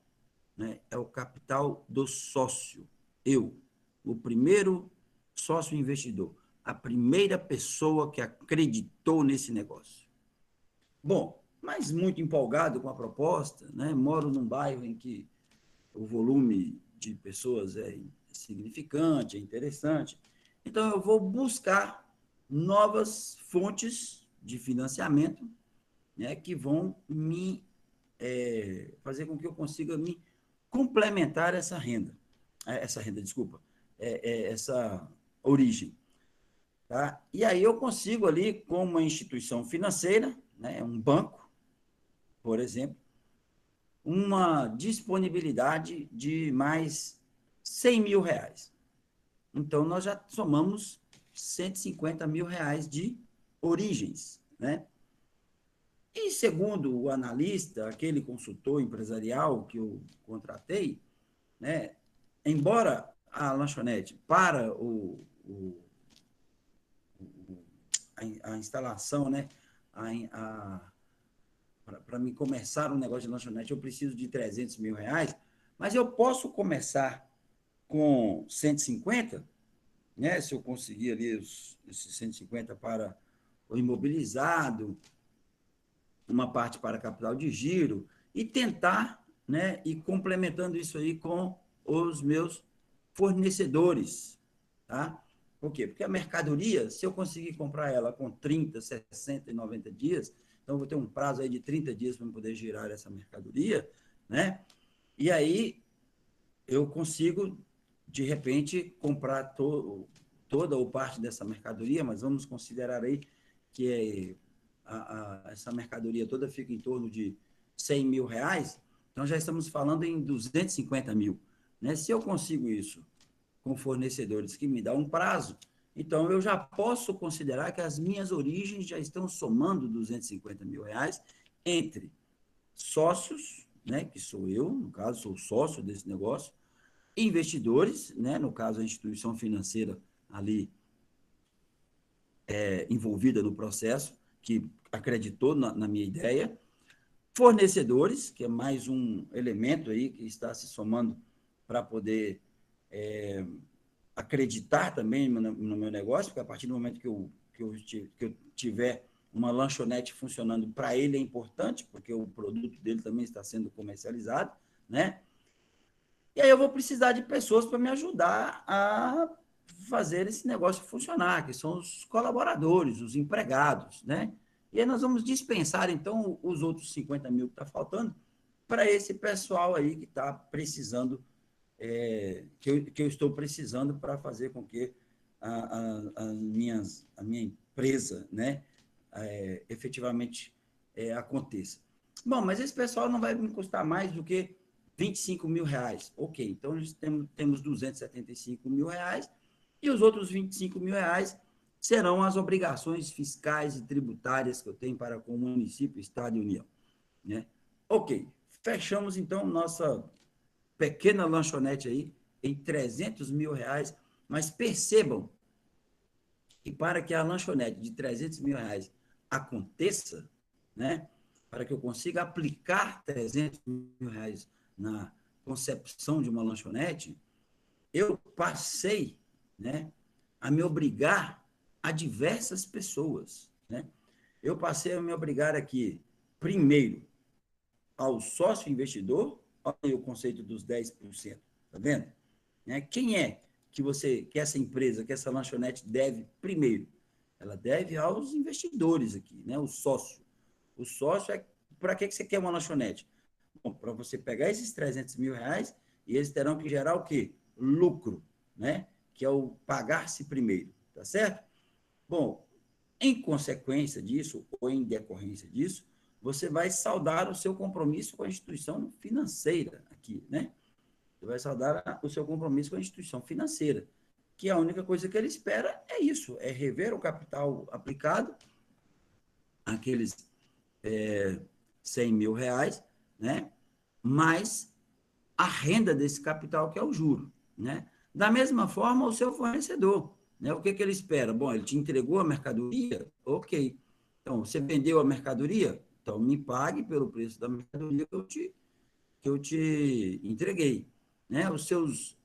Né? É o capital do sócio. Eu, o primeiro sócio investidor, a primeira pessoa que acreditou nesse negócio. Bom, mas muito empolgado com a proposta, né? Moro num bairro em que o volume de pessoas é significante, é interessante. Então, eu vou buscar novas fontes de financiamento, né, que vão me fazer com que eu consiga me complementar essa renda, desculpa, essa origem. Tá? E aí eu consigo ali, como uma instituição financeira, né, um banco, por exemplo, uma disponibilidade de mais 100 mil reais. Então, nós já somamos 150 mil reais de origens, né? E segundo o analista, aquele consultor empresarial que eu contratei, né, embora a lanchonete para a instalação, né, para me começar um negócio de lanchonete, eu preciso de 300 mil reais, mas eu posso começar com 150, né, se eu conseguir ali esses 150 para o imobilizado, uma parte para capital de giro, e tentar, né, ir complementando isso aí com os meus fornecedores, tá? Por quê? Porque a mercadoria, se eu conseguir comprar ela com 30, 60 e 90 dias, então eu vou ter um prazo aí de 30 dias para poder girar essa mercadoria, né? E aí eu consigo, de repente, comprar toda ou parte dessa mercadoria, mas vamos considerar aí que essa mercadoria toda fica em torno de 100 mil reais, então já estamos falando em 250 mil. Né? Se eu consigo isso com fornecedores que me dão um prazo, então eu já posso considerar que as minhas origens já estão somando 250 mil reais entre sócios, né, que sou eu, no caso, sou sócio desse negócio, investidores, né, no caso, a instituição financeira ali envolvida no processo, que acreditou na minha ideia, fornecedores, que é mais um elemento aí que está se somando para poder acreditar também no meu negócio, porque a partir do momento que eu tiver uma lanchonete funcionando, para ele é importante, porque o produto dele também está sendo comercializado, né? E aí eu vou precisar de pessoas para me ajudar a fazer esse negócio funcionar, que são os colaboradores, os empregados, né? E aí nós vamos dispensar, então, os outros 50 mil que está faltando para esse pessoal aí que está precisando, que eu estou precisando para fazer com que a minha empresa, né, efetivamente aconteça. Bom, mas esse pessoal não vai me custar mais do que 25 mil reais. Ok, então nós temos 275 mil reais e os outros 25 mil reais serão as obrigações fiscais e tributárias que eu tenho para com o município, Estado e União. Né? Ok, fechamos então nossa pequena lanchonete aí em 300 mil reais, mas percebam que para que a lanchonete de 300 mil reais aconteça, né, para que eu consiga aplicar 300 mil reais na concepção de uma lanchonete, eu passei, né, a me obrigar a diversas pessoas. Né? Eu passei a me obrigar aqui, primeiro, ao sócio investidor, olha aí o conceito dos 10%, tá vendo? Né? Quem é que essa empresa, que essa lanchonete deve primeiro? Ela deve aos investidores aqui, né? O sócio. O sócio é para que você quer uma lanchonete? Bom, para você pegar esses 300 mil reais e eles terão que gerar o quê? Lucro, né? Que é o pagar-se primeiro, tá certo? Bom, em consequência disso, ou em decorrência disso, você vai saldar o seu compromisso com a instituição financeira aqui, né? Você vai saldar o seu compromisso com a instituição financeira, que a única coisa que ele espera é isso, é rever o capital aplicado, aqueles 100 mil reais, né? Mais a renda desse capital, que é o juro, né? Da mesma forma, o seu fornecedor, né? O que ele espera? Bom, ele te entregou a mercadoria? Ok. Então, você vendeu a mercadoria? Então, me pague pelo preço da mercadoria que eu te entreguei. Né? Os seus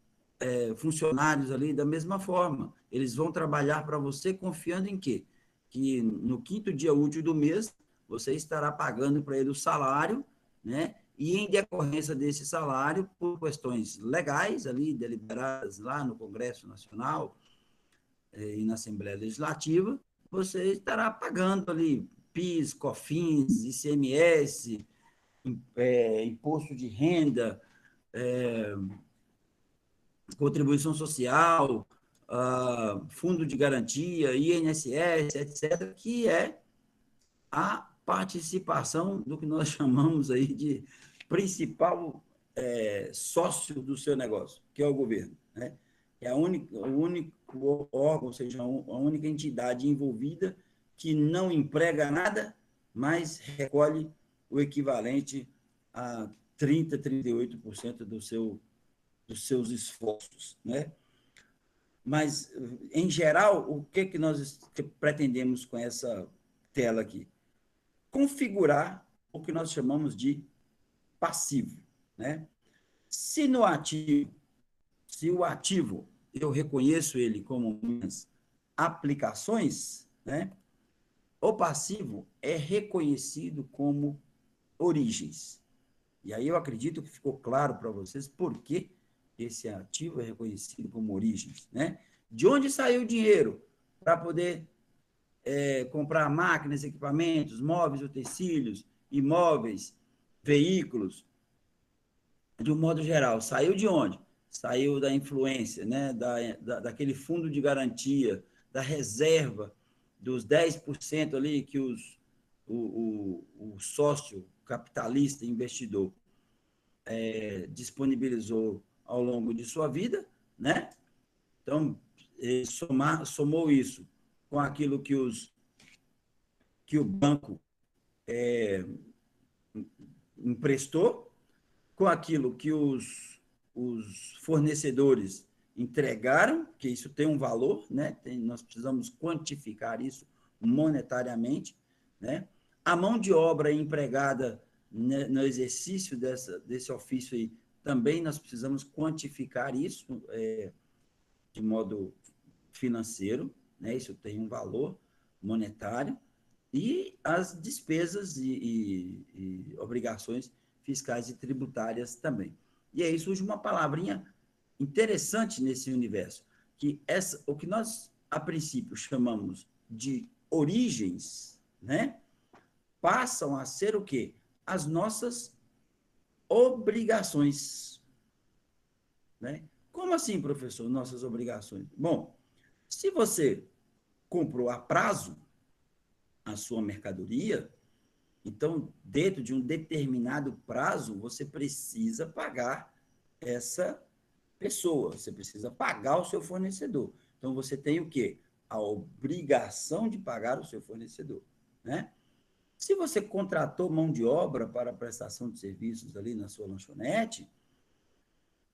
funcionários ali, da mesma forma, eles vão trabalhar para você confiando em quê? Que no quinto dia útil do mês, você estará pagando para ele o salário, né? E em decorrência desse salário, por questões legais ali, deliberadas lá no Congresso Nacional e na Assembleia Legislativa, você estará pagando ali PIS, COFINS, ICMS, imposto de renda, contribuição social, fundo de garantia, INSS, etc., que é a participação do que nós chamamos aí de principal sócio do seu negócio, que é o governo. Né? É o único órgão, ou seja, a única entidade envolvida que não emprega nada, mas recolhe o equivalente a 38% dos seus esforços. Né? Mas, em geral, o que nós pretendemos com essa tela aqui? Configurar o que nós chamamos de passivo. Né? Se no ativo, se o ativo eu reconheço ele como minhas aplicações, né? O passivo é reconhecido como origens. E aí eu acredito que ficou claro para vocês por que esse ativo é reconhecido como origens. Né? De onde saiu o dinheiro para poder comprar máquinas, equipamentos, móveis, utensílios, imóveis, veículos, de um modo geral? Saiu de onde? Saiu da influência, né? daquele fundo de garantia, da reserva, dos 10% ali que o sócio capitalista, investidor, disponibilizou ao longo de sua vida, né? Então, somou isso com aquilo que o banco emprestou, com aquilo que os fornecedores entregaram, que isso tem um valor, né? Nós precisamos quantificar isso monetariamente, né? A mão de obra empregada no exercício desse ofício aí, também nós precisamos quantificar isso de modo financeiro, né? Isso tem um valor monetário, e as despesas e obrigações fiscais e tributárias também. E aí surge uma palavrinha interessante nesse universo, que o que nós, a princípio, chamamos de origens, né, passam a ser o quê? As nossas obrigações. Né? Como assim, professor, nossas obrigações? Bom, se você comprou a prazo a sua mercadoria, então, dentro de um determinado prazo, você precisa pagar essa pessoa, você precisa pagar o seu fornecedor. Então, você tem o quê? A obrigação de pagar o seu fornecedor, né? Se você contratou mão de obra para a prestação de serviços ali na sua lanchonete,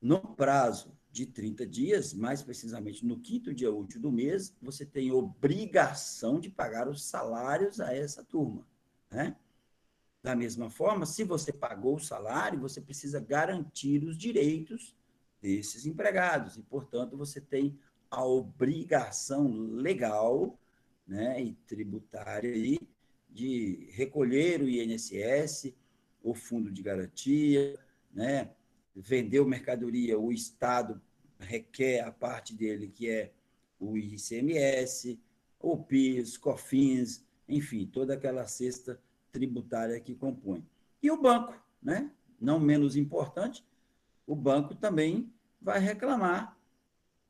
no prazo de 30 dias, mais precisamente no quinto dia útil do mês, você tem obrigação de pagar os salários a essa turma, né? Da mesma forma, se você pagou o salário, você precisa garantir os direitos desses empregados e, portanto, você tem a obrigação legal, né, e tributária aí, de recolher o INSS, o fundo de garantia, né, vendeu mercadoria, o Estado requer a parte dele, que é o ICMS, o PIS, COFINS, enfim, toda aquela cesta tributária que compõe. E o banco, né? Não menos importante, o banco também vai reclamar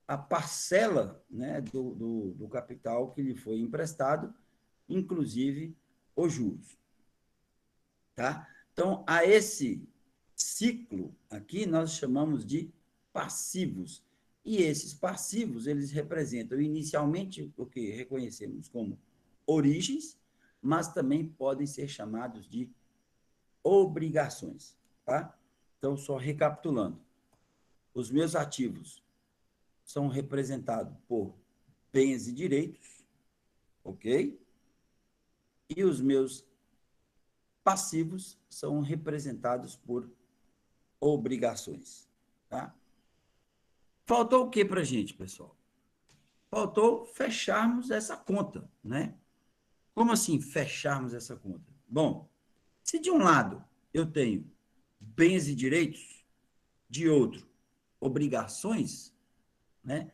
a parcela, né, do capital que lhe foi emprestado, inclusive os juros. Tá? Então, a esse ciclo aqui nós chamamos de passivos. E esses passivos, eles representam inicialmente o que reconhecemos como origens, mas também podem ser chamados de obrigações, tá? Então, só recapitulando, os meus ativos são representados por bens e direitos, ok? E os meus passivos são representados por obrigações, tá? Faltou o que para a gente, pessoal? Faltou fecharmos essa conta, né? Como assim fecharmos essa conta? Bom, se de um lado eu tenho bens e direitos, de outro, obrigações, né?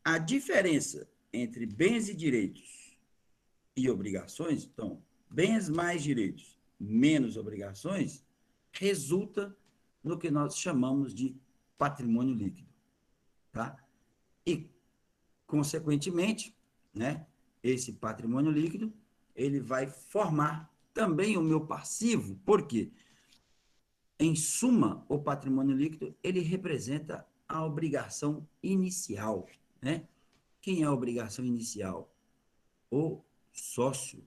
A diferença entre bens e direitos e obrigações, então, bens mais direitos menos obrigações, resulta no que nós chamamos de patrimônio líquido, tá? E, consequentemente, né, esse patrimônio líquido, ele vai formar também o meu passivo, por quê? Em suma, o patrimônio líquido, ele representa a obrigação inicial, né? Quem é a obrigação inicial? O sócio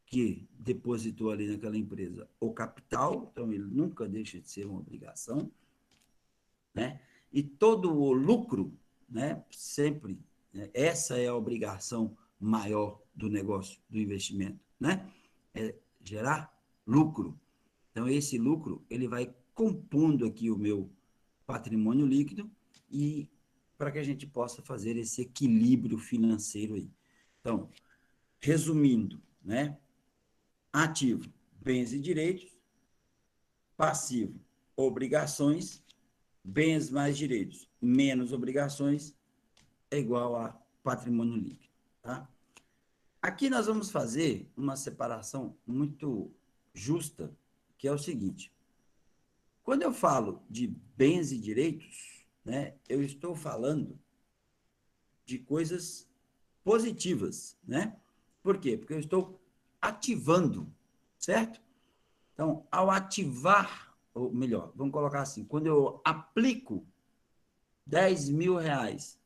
que depositou ali naquela empresa o capital, então ele nunca deixa de ser uma obrigação, né? E todo o lucro, né, sempre, né, essa é a obrigação maior do negócio, do investimento, né? É gerar lucro. Então, esse lucro, ele vai compondo aqui o meu patrimônio líquido e para que a gente possa fazer esse equilíbrio financeiro aí. Então, resumindo, né? Ativo, bens e direitos. Passivo, obrigações. Bens mais direitos menos obrigações é igual a patrimônio líquido. Tá? Aqui nós vamos fazer uma separação muito justa, que é o seguinte. Quando eu falo de bens e direitos, né, eu estou falando de coisas positivas, né? Por quê? Porque eu estou ativando, certo? Então, ao ativar, ou melhor, vamos colocar assim, quando eu aplico 10 mil reais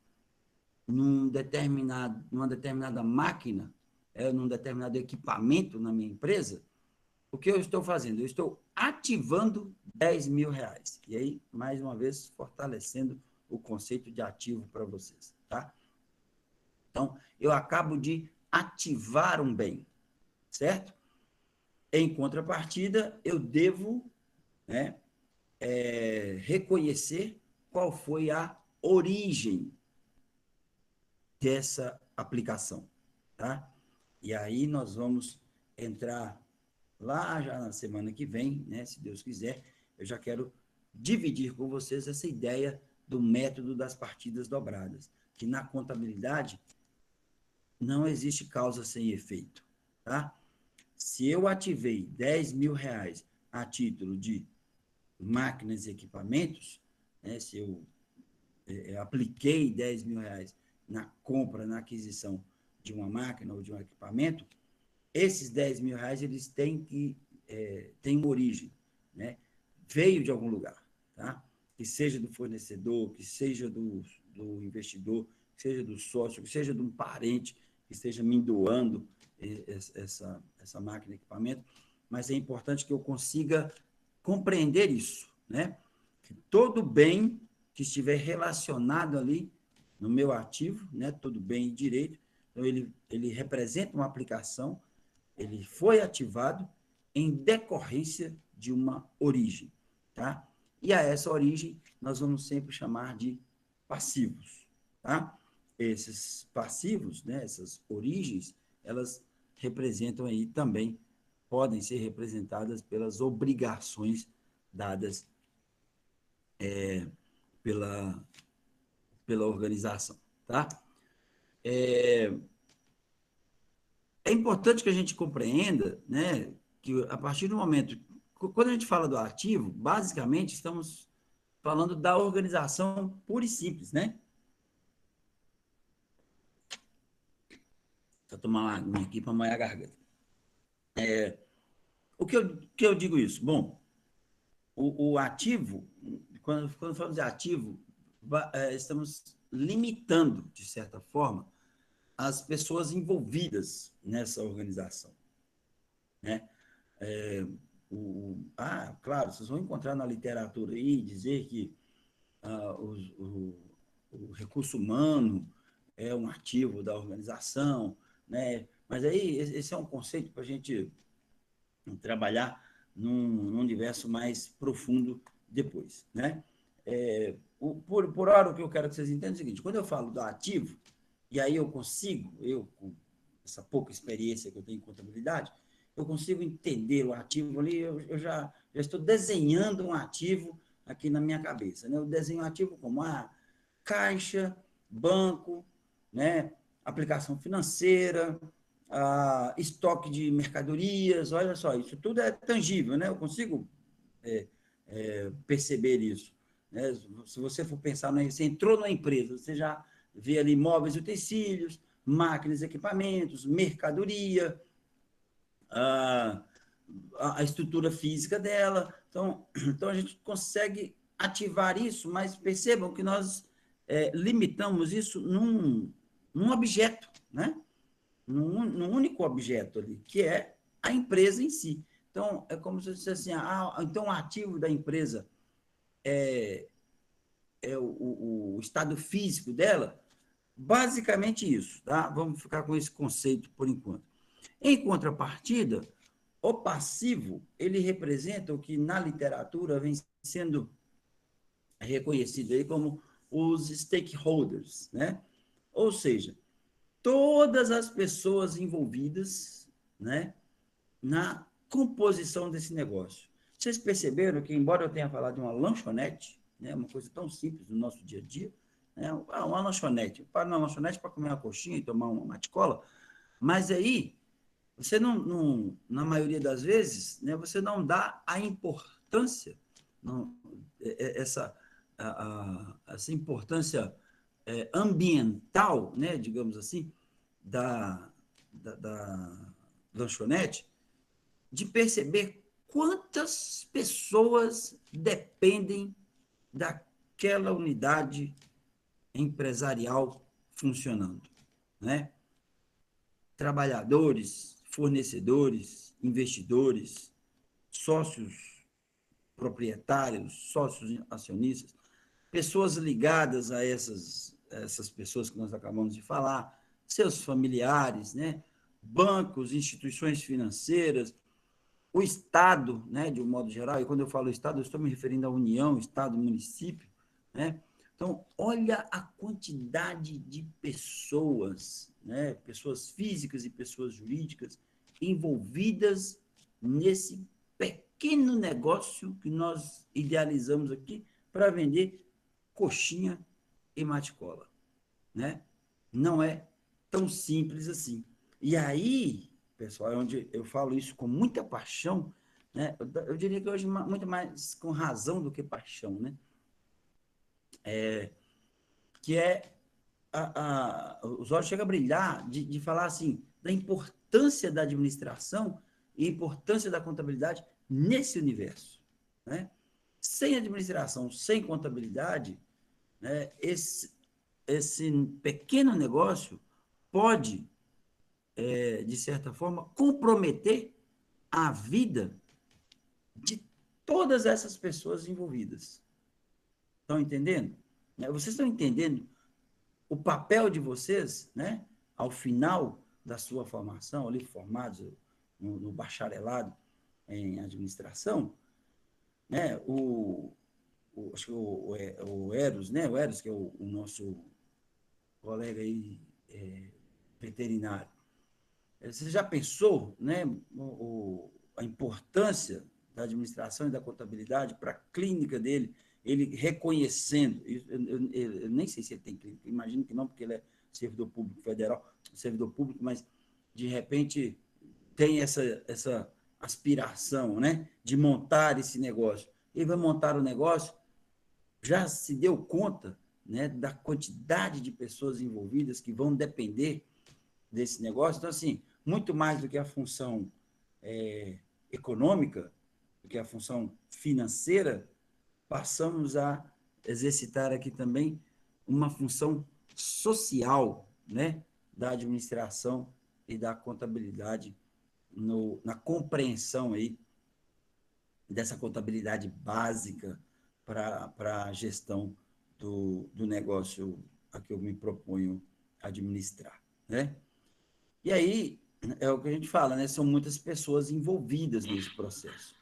numa determinada máquina, num determinado equipamento na minha empresa, o que eu estou fazendo? Eu estou ativando 10 mil reais. E aí, mais uma vez, fortalecendo o conceito de ativo para vocês, tá? Então, eu acabo de ativar um bem, certo? Em contrapartida, eu devo, né, reconhecer qual foi a origem dessa aplicação, tá? E aí nós vamos entrar lá já na semana que vem, né, se Deus quiser, eu já quero dividir com vocês essa ideia do método das partidas dobradas, que na contabilidade não existe causa sem efeito, tá? Se eu ativei R$ 10.000 a título de máquinas e equipamentos, né, se eu apliquei R$ 10.000 na compra, na aquisição de uma máquina ou de um equipamento, esses R$ 10.000 eles têm uma origem, né? Veio de algum lugar, tá? Que seja do fornecedor, que seja do investidor, que seja do sócio, que seja de um parente que esteja me doando essa máquina, equipamento, mas é importante que eu consiga compreender isso, né? Que todo bem que estiver relacionado ali no meu ativo, né? Todo bem e direito, então ele representa uma aplicação, ele foi ativado em decorrência de uma origem, tá? E a essa origem nós vamos sempre chamar de passivos, tá? Esses passivos, né, essas origens, elas representam aí também, podem ser representadas pelas obrigações dadas pela, pela organização, tá? É importante que a gente compreenda, né, que a partir do momento, quando a gente fala do ativo, basicamente estamos falando da organização pura e simples, né? Vou tomar uma aguinha aqui para molhar a garganta. Que eu digo isso? Bom, o ativo, quando falamos de ativo, estamos limitando, de certa forma, as pessoas envolvidas nessa organização, né? Claro, vocês vão encontrar na literatura aí dizer que o recurso humano é um ativo da organização, né? Mas aí esse é um conceito para a gente trabalhar num universo mais profundo depois, né? Por hora, o que eu quero que vocês entendam é o seguinte: quando eu falo do ativo, e aí eu consigo, com essa pouca experiência que eu tenho em contabilidade, eu consigo entender o ativo ali, eu já estou desenhando um ativo aqui na minha cabeça, né? Eu desenho um ativo como caixa, banco, né? Aplicação financeira, estoque de mercadorias, olha só, isso tudo é tangível, né? Eu consigo perceber isso, né? Se você for pensar, você entrou na empresa, você já vê ali móveis e utensílios, máquinas, equipamentos, mercadoria, a estrutura física dela. Então, a gente consegue ativar isso, mas percebam que nós limitamos isso num objeto, né? Num único objeto ali, que é a empresa em si. Então, é como se eu dissesse assim, então o ativo da empresa é o estado físico dela, basicamente isso, tá? Vamos ficar com esse conceito por enquanto. Em contrapartida, o passivo, ele representa o que na literatura vem sendo reconhecido aí como os stakeholders, né? Ou seja, todas as pessoas envolvidas, né, na composição desse negócio. Vocês perceberam que, embora eu tenha falado de uma lanchonete, né, uma coisa tão simples no nosso dia a dia, né, uma lanchonete, eu paro na lanchonete para comer uma coxinha e tomar uma mate-cola, mas aí você na maioria das vezes, né, você não dá a importância, não, essa importância ambiental, né, digamos assim, da lanchonete, de perceber quantas pessoas dependem daquela unidade empresarial funcionando, né? Trabalhadores, fornecedores, investidores, sócios proprietários, sócios acionistas. pessoas ligadas a essas pessoas que nós acabamos de falar, seus familiares, né? Bancos, instituições financeiras, o Estado, né, de um modo geral, e quando eu falo Estado, eu estou me referindo à União, Estado, município, né? Então, olha a quantidade de pessoas, né, pessoas físicas e pessoas jurídicas envolvidas nesse pequeno negócio que nós idealizamos aqui para vender coxinha e mate-cola, né? Não é tão simples assim. E aí, pessoal, é onde eu falo isso com muita paixão, né? Eu diria que hoje muito mais com razão do que paixão, né? Que é os olhos chegam a brilhar de falar assim da importância da administração e importância da contabilidade nesse universo, né? Sem administração, sem contabilidade, né, esse pequeno negócio pode, de certa forma, comprometer a vida de todas essas pessoas envolvidas. Estão entendendo? Vocês estão entendendo o papel de vocês, né, ao final da sua formação, ali formados no bacharelado em administração, né, acho que o Eros, né, o Eros, que é o nosso colega aí, veterinário. Você já pensou, né, a importância da administração e da contabilidade para a clínica dele, ele reconhecendo, eu nem sei se ele tem clínica, imagino que não, porque ele é servidor público federal, servidor público, mas de repente tem essa aspiração, né, de montar esse negócio. Ele vai montar o negócio, já se deu conta, né, da quantidade de pessoas envolvidas que vão depender desse negócio. Então, assim, muito mais do que a função econômica, do que a função financeira, passamos a exercitar aqui também uma função social, né, da administração e da contabilidade na compreensão aí dessa contabilidade básica para a gestão do negócio a que eu me proponho administrar, né? E aí, é o que a gente fala, né? São muitas pessoas envolvidas nesse processo.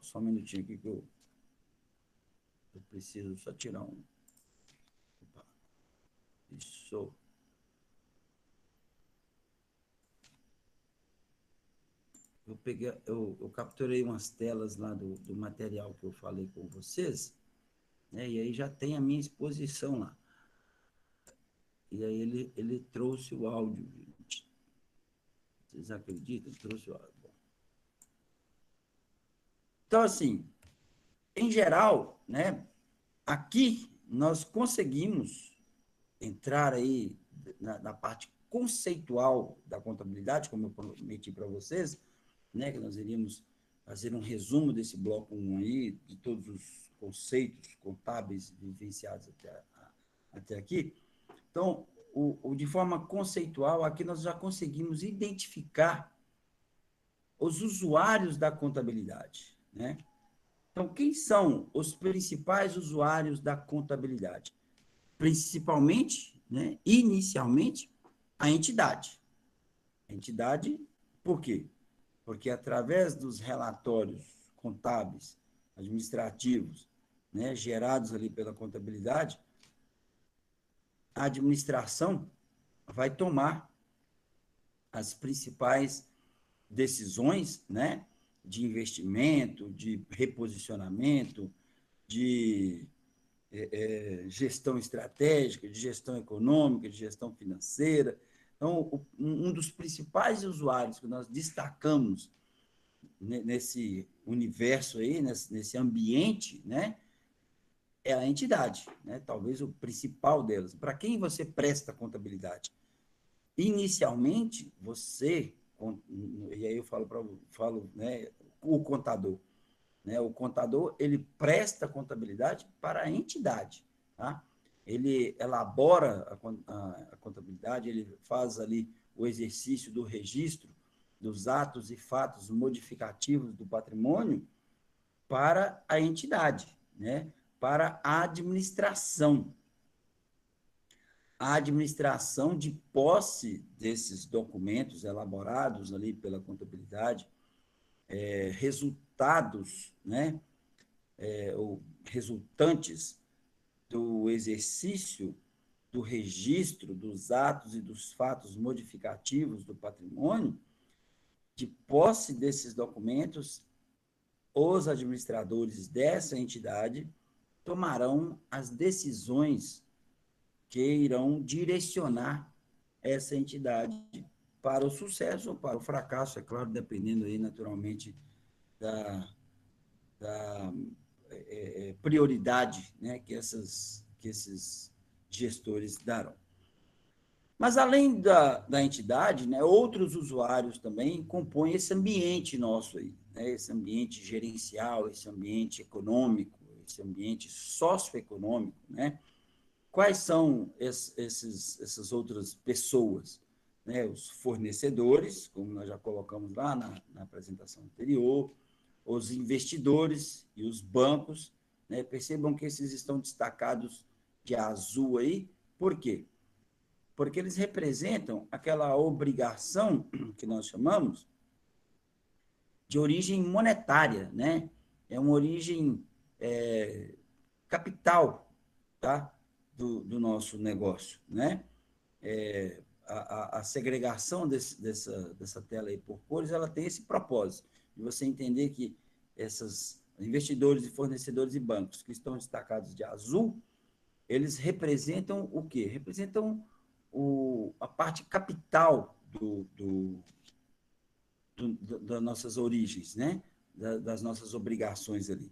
Só um minutinho aqui que eu preciso só tirar um. Opa, isso. Eu capturei umas telas lá do material que eu falei com vocês, né? E aí já tem a minha exposição lá. E aí ele trouxe o áudio, gente. Vocês acreditam? Ele trouxe o áudio. Bom. Então, assim, em geral, né? Aqui nós conseguimos entrar aí na parte conceitual da contabilidade, como eu prometi para vocês, né, que nós iríamos fazer um resumo desse bloco 1 aí, de todos os conceitos contábeis vivenciados até aqui. Então, de forma conceitual, aqui nós já conseguimos identificar os usuários da contabilidade, né? Então, quem são os principais usuários da contabilidade? Principalmente, né, inicialmente, a entidade. A entidade, por quê? Porque através dos relatórios contábeis, administrativos, né, gerados ali pela contabilidade, a administração vai tomar as principais decisões, né, de investimento, de reposicionamento, de gestão estratégica, de gestão econômica, de gestão financeira. Então, um dos principais usuários que nós destacamos nesse universo aí, nesse ambiente, né, é a entidade, né? Talvez o principal delas. Para quem você presta contabilidade? Inicialmente, você, e aí eu falo, né, o contador, né? O contador, ele presta contabilidade para a entidade, tá? Ele elabora a contabilidade, ele faz ali o exercício do registro dos atos e fatos modificativos do patrimônio para a entidade, né? para a administração. A administração de posse desses documentos elaborados ali pela contabilidade, resultados, né, ou resultantes do exercício do registro dos atos e dos fatos modificativos do patrimônio, de posse desses documentos, os administradores dessa entidade tomarão as decisões que irão direcionar essa entidade para o sucesso ou para o fracasso, é claro, dependendo aí, naturalmente, da prioridade, né, que esses gestores darão. Mas, além da entidade, né, outros usuários também compõem esse ambiente nosso aí, né, esse ambiente gerencial, esse ambiente econômico, esse ambiente socioeconômico, né? Quais são essas outras pessoas? Né? Os fornecedores, como nós já colocamos lá na apresentação anterior, os investidores e os bancos, né? Percebam que esses estão destacados de azul aí. Por quê? Porque eles representam aquela obrigação que nós chamamos de origem monetária, né? É uma origem capital, tá? Do nosso negócio, né? A segregação dessa tela aí por cores, ela tem esse propósito, de você entender que esses investidores e fornecedores e bancos que estão destacados de azul, eles representam o quê? Representam a parte capital das nossas origens, né? Das nossas obrigações ali.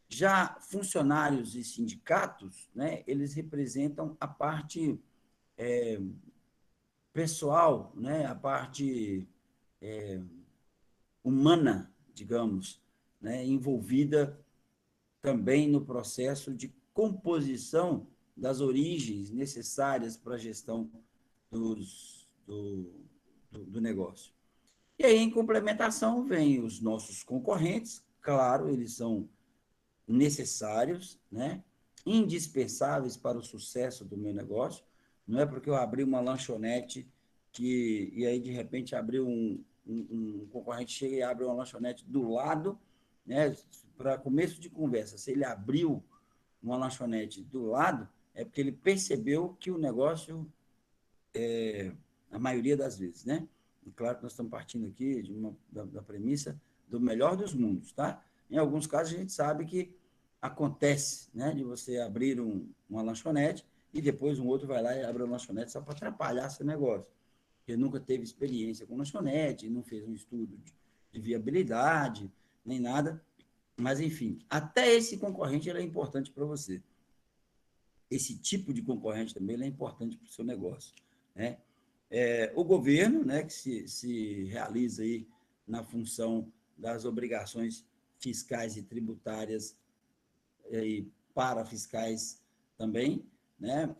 Já funcionários e sindicatos, né, eles representam a parte pessoal, né, a parte humana, digamos, né, envolvida também no processo de composição das origens necessárias para a gestão do negócio. E aí, em complementação, vem os nossos concorrentes, claro, eles são necessários, né? Indispensáveis para o sucesso do meu negócio. Não é porque eu abri uma lanchonete e aí, de repente, abriu um concorrente chega e abre uma lanchonete do lado, né? Para começo de conversa, se ele abriu uma lanchonete do lado, é porque ele percebeu que o negócio, a maioria das vezes, né? E claro que nós estamos partindo aqui da premissa do melhor dos mundos, tá? Em alguns casos, a gente sabe que acontece, né, de você abrir uma lanchonete e depois um outro vai lá e abre uma lanchonete só para atrapalhar seu negócio. Porque nunca teve experiência com lanchonete, não fez um estudo de viabilidade, nem nada. Mas, enfim, até esse concorrente ele é importante para você. Esse tipo de concorrente também ele é importante para o seu negócio, né? O governo, né, que se realiza aí na função das obrigações fiscais e tributárias e parafiscais também, né?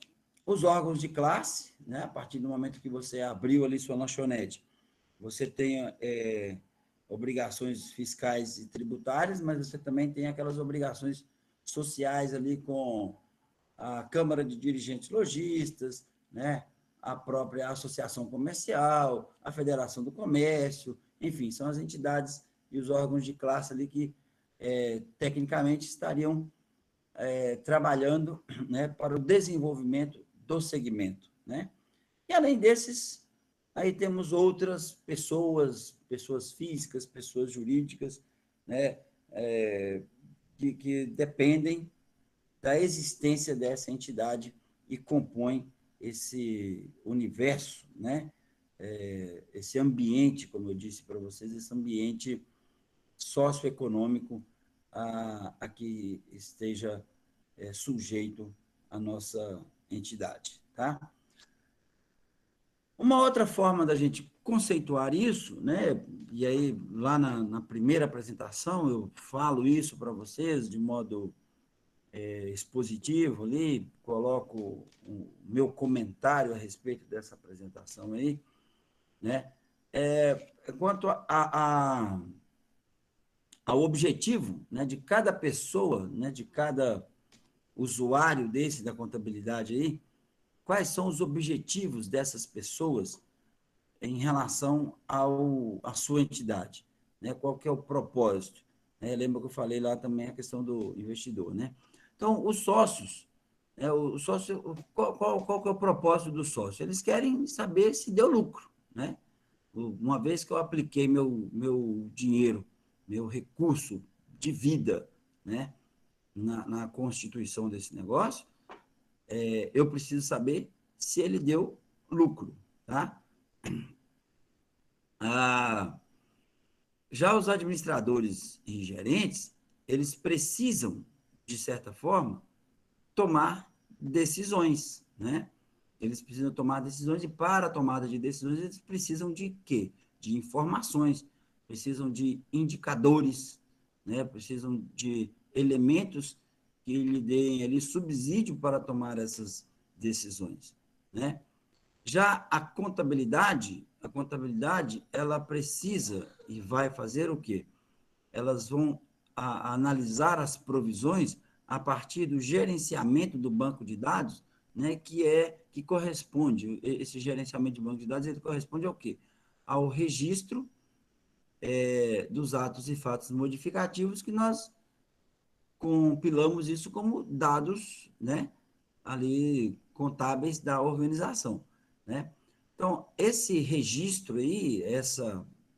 Os órgãos de classe, né? A partir do momento que você abriu ali sua lanchonete, você tem obrigações fiscais e tributárias, mas você também tem aquelas obrigações sociais ali com a Câmara de Dirigentes Lojistas, né? A própria Associação Comercial, a Federação do Comércio, enfim, são as entidades e os órgãos de classe ali que, tecnicamente, estariam trabalhando, né, para o desenvolvimento do segmento, né? E, além desses, aí temos outras pessoas físicas, pessoas jurídicas, né, que dependem da existência dessa entidade e compõem esse universo, né? Esse ambiente, como eu disse para vocês, esse ambiente socioeconômico a que esteja sujeito a nossa entidade, tá? Uma outra forma da gente conceituar isso, né? E aí, lá na primeira apresentação, eu falo isso para vocês de modo expositivo ali, coloco o meu comentário a respeito dessa apresentação aí, né? Quanto ao objetivo, né, de cada pessoa, né, de cada usuário desse da contabilidade aí, quais são os objetivos dessas pessoas em relação à sua entidade, né? Qual que é o propósito? Lembra que eu falei lá também a questão do investidor, né? Então, os sócios, o sócio, qual que é o propósito do sócio? Eles querem saber se deu lucro, né? Uma vez que eu apliquei meu dinheiro, meu recurso de vida, né, na constituição desse negócio, eu preciso saber se ele deu lucro, tá? Ah, já os administradores e gerentes, eles precisam, de certa forma, tomar decisões, né? Eles precisam tomar decisões e para a tomada de decisões eles precisam de quê? De informações, precisam de indicadores, né? Precisam de elementos que lhe deem ali subsídio para tomar essas decisões, né? Já a contabilidade, ela precisa e vai fazer o quê? Elas vão analisar as provisões a partir do gerenciamento do banco de dados, né, que corresponde, esse gerenciamento de banco de dados, ele corresponde ao quê? Ao registro dos atos e fatos modificativos que nós compilamos isso como dados, né, ali contábeis da organização, né? Então, esse registro aí,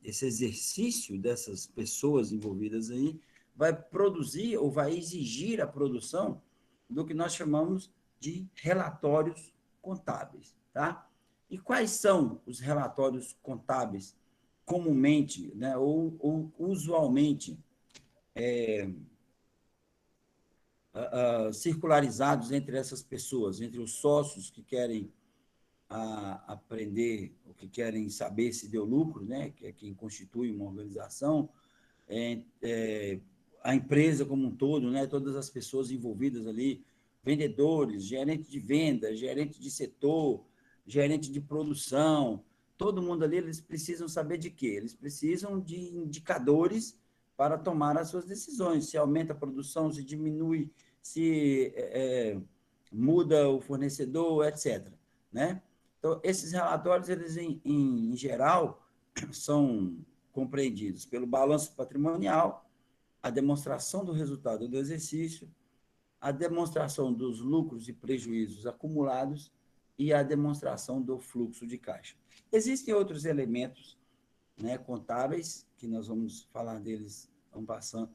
esse exercício dessas pessoas envolvidas aí, vai produzir ou vai exigir a produção do que nós chamamos de relatórios contábeis, tá? E quais são os relatórios contábeis comumente, né, ou usualmente circularizados entre essas pessoas, entre os sócios que querem aprender, ou que querem saber se deu lucro, né, que é quem constitui uma organização, é, é, a empresa como um todo, né, todas as pessoas envolvidas ali, vendedores, gerente de venda, gerente de setor, gerente de produção, todo mundo ali, eles precisam saber de quê? Eles precisam de indicadores para tomar as suas decisões, se aumenta a produção, se diminui, se muda o fornecedor, etc., né? Então, esses relatórios, eles, em geral, são compreendidos pelo balanço patrimonial, a demonstração do resultado do exercício, a demonstração dos lucros e prejuízos acumulados e a demonstração do fluxo de caixa. Existem outros elementos, né, contábeis, que nós vamos falar deles, vamos passando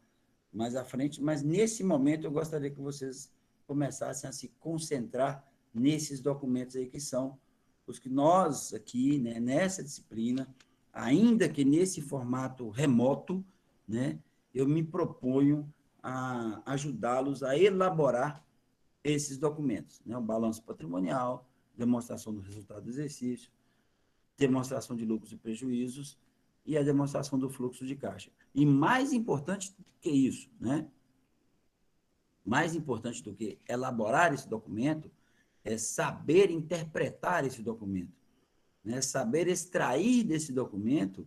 mais à frente, mas nesse momento eu gostaria que vocês começassem a se concentrar nesses documentos aí que são os que nós aqui, né, nessa disciplina, ainda que nesse formato remoto, né, eu me proponho a ajudá-los a elaborar esses documentos, né, o balanço patrimonial, demonstração do resultado do exercício, demonstração de lucros e prejuízos e a demonstração do fluxo de caixa. E mais importante do que isso, né, mais importante do que elaborar esse documento é saber interpretar esse documento, né? Saber extrair desse documento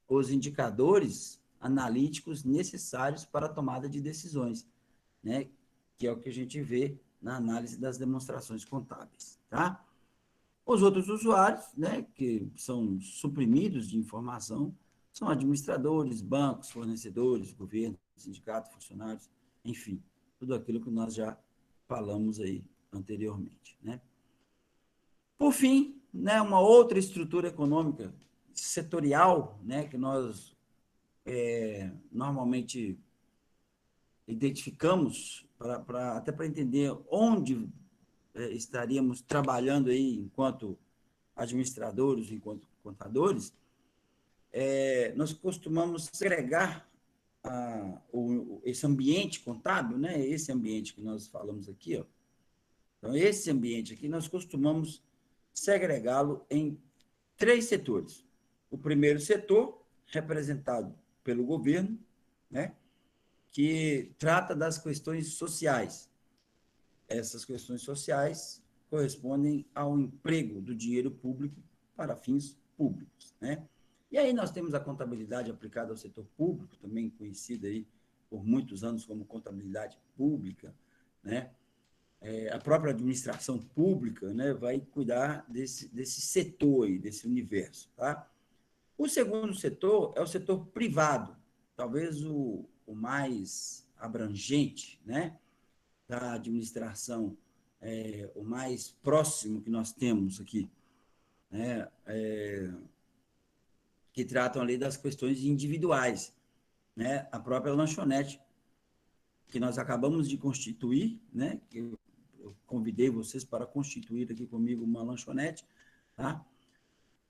os indicadores analíticos necessários para a tomada de decisões, né? Que é o que a gente vê na análise das demonstrações contábeis, tá? Os outros usuários, né, que são suprimidos de informação, são administradores, bancos, fornecedores, governo, sindicato, funcionários, enfim, tudo aquilo que nós já falamos aí anteriormente, né? Por fim, né, uma outra estrutura econômica setorial, né, que nós normalmente identificamos até para entender onde estaríamos trabalhando aí enquanto administradores, enquanto contadores, nós costumamos segregar esse ambiente contábil, né, esse ambiente que nós falamos aqui, ó. Então, esse ambiente aqui, nós costumamos segregá-lo em 3 setores. O primeiro setor, representado pelo governo, né, que trata das questões sociais. Essas questões sociais correspondem ao emprego do dinheiro público para fins públicos, né? E aí nós temos a contabilidade aplicada ao setor público, também conhecida aí por muitos anos como contabilidade pública, né? a própria administração pública, né, vai cuidar desse setor aí, desse universo. Tá? O segundo setor é o setor privado, talvez o mais abrangente, né, da administração, o mais próximo que nós temos aqui, né, que tratam ali das questões individuais, né, a própria lanchonete, que nós acabamos de constituir, né, que eu convidei vocês para constituir aqui comigo uma lanchonete, tá?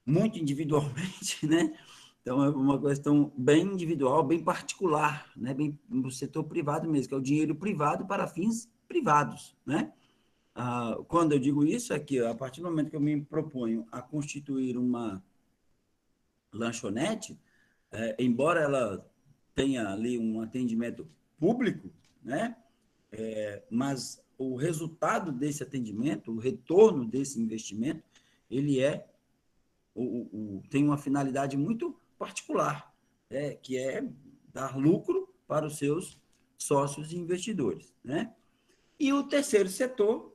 Muito individualmente, né? Então, é uma questão bem individual, bem particular, né? Bem no setor privado mesmo, que é o dinheiro privado para fins privados, né? Quando eu digo isso, é que a partir do momento que eu me proponho a constituir uma lanchonete, embora ela tenha ali um atendimento público, né? Mas o resultado desse atendimento, o retorno desse investimento, ele tem uma finalidade muito particular, que é dar lucro para os seus sócios e investidores, né? E o terceiro setor,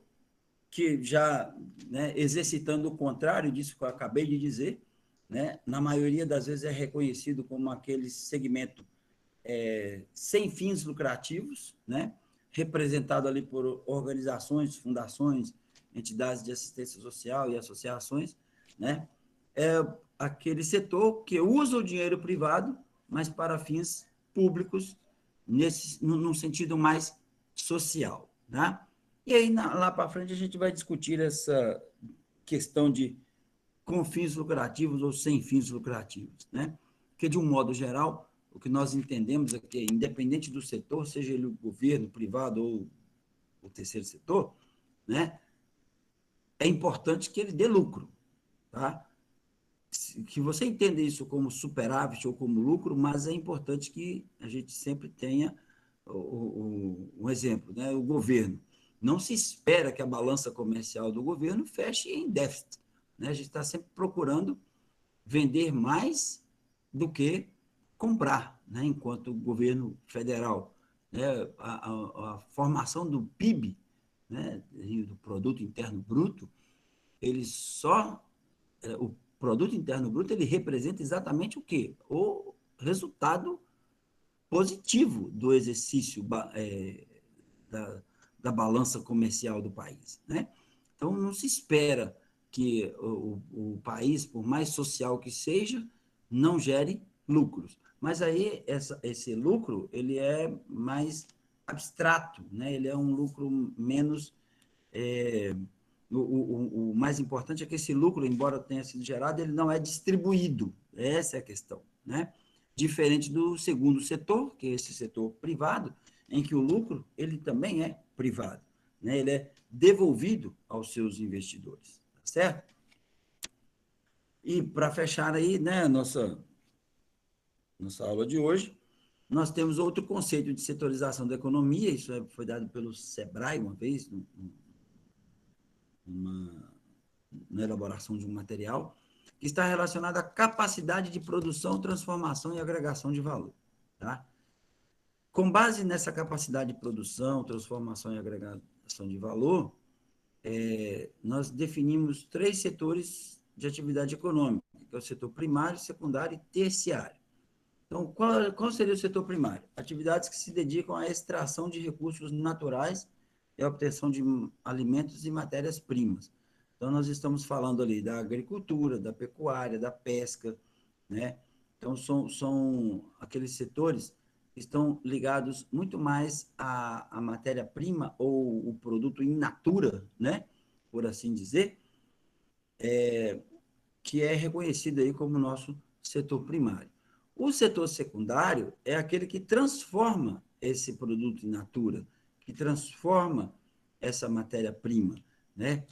que já, né, exercitando o contrário disso que eu acabei de dizer, né, na maioria das vezes é reconhecido como aquele segmento sem fins lucrativos, né, representado ali por organizações, fundações, entidades de assistência social e associações, né, é aquele setor que usa o dinheiro privado, mas para fins públicos, num sentido mais social. Né? E aí, lá para frente, a gente vai discutir essa questão de com fins lucrativos ou sem fins lucrativos. Né? Porque, de um modo geral, o que nós entendemos é que, independente do setor, seja ele o governo, o privado ou o terceiro setor, né, é importante que ele dê lucro. Tá? Que você entenda isso como superávit ou como lucro, mas é importante que a gente sempre tenha um exemplo, né? O governo. Não se espera que a balança comercial do governo feche em déficit. Né? A gente está sempre procurando vender mais do que comprar, né? Enquanto o governo federal, né? A formação do PIB, né? Do Produto Interno Bruto, ele só o produto interno bruto ele representa exatamente o quê? O resultado positivo do exercício da, da balança comercial do país, né? Então não se espera que o país, por mais social que seja, não gere lucros. Mas aí esse lucro ele é mais abstrato, né? Ele é um lucro menos o mais importante é que esse lucro, embora tenha sido gerado, ele não é distribuído. Essa é a questão. Né? Diferente do segundo setor, que é esse setor privado, em que o lucro ele também é privado. Né? Ele é devolvido aos seus investidores. Tá certo? E para fechar aí, né, nossa aula de hoje, nós temos outro conceito de setorização da economia, isso foi dado pelo Sebrae uma vez, na elaboração de um material, que está relacionado à capacidade de produção, transformação e agregação de valor. Tá? Com base nessa capacidade de produção, transformação e agregação de valor, nós definimos 3 setores de atividade econômica, que é o setor primário, secundário e terciário. Então, qual seria o setor primário? Atividades que se dedicam à extração de recursos naturais e à obtenção de alimentos e matérias-primas. Então, nós estamos falando ali da agricultura, da pecuária, da pesca, né? Então, são aqueles setores que estão ligados muito mais à matéria-prima ou o produto in natura, né? Por assim dizer, que é reconhecido aí como nosso setor primário. O setor secundário é aquele que transforma esse produto in natura, que transforma essa matéria-prima, né?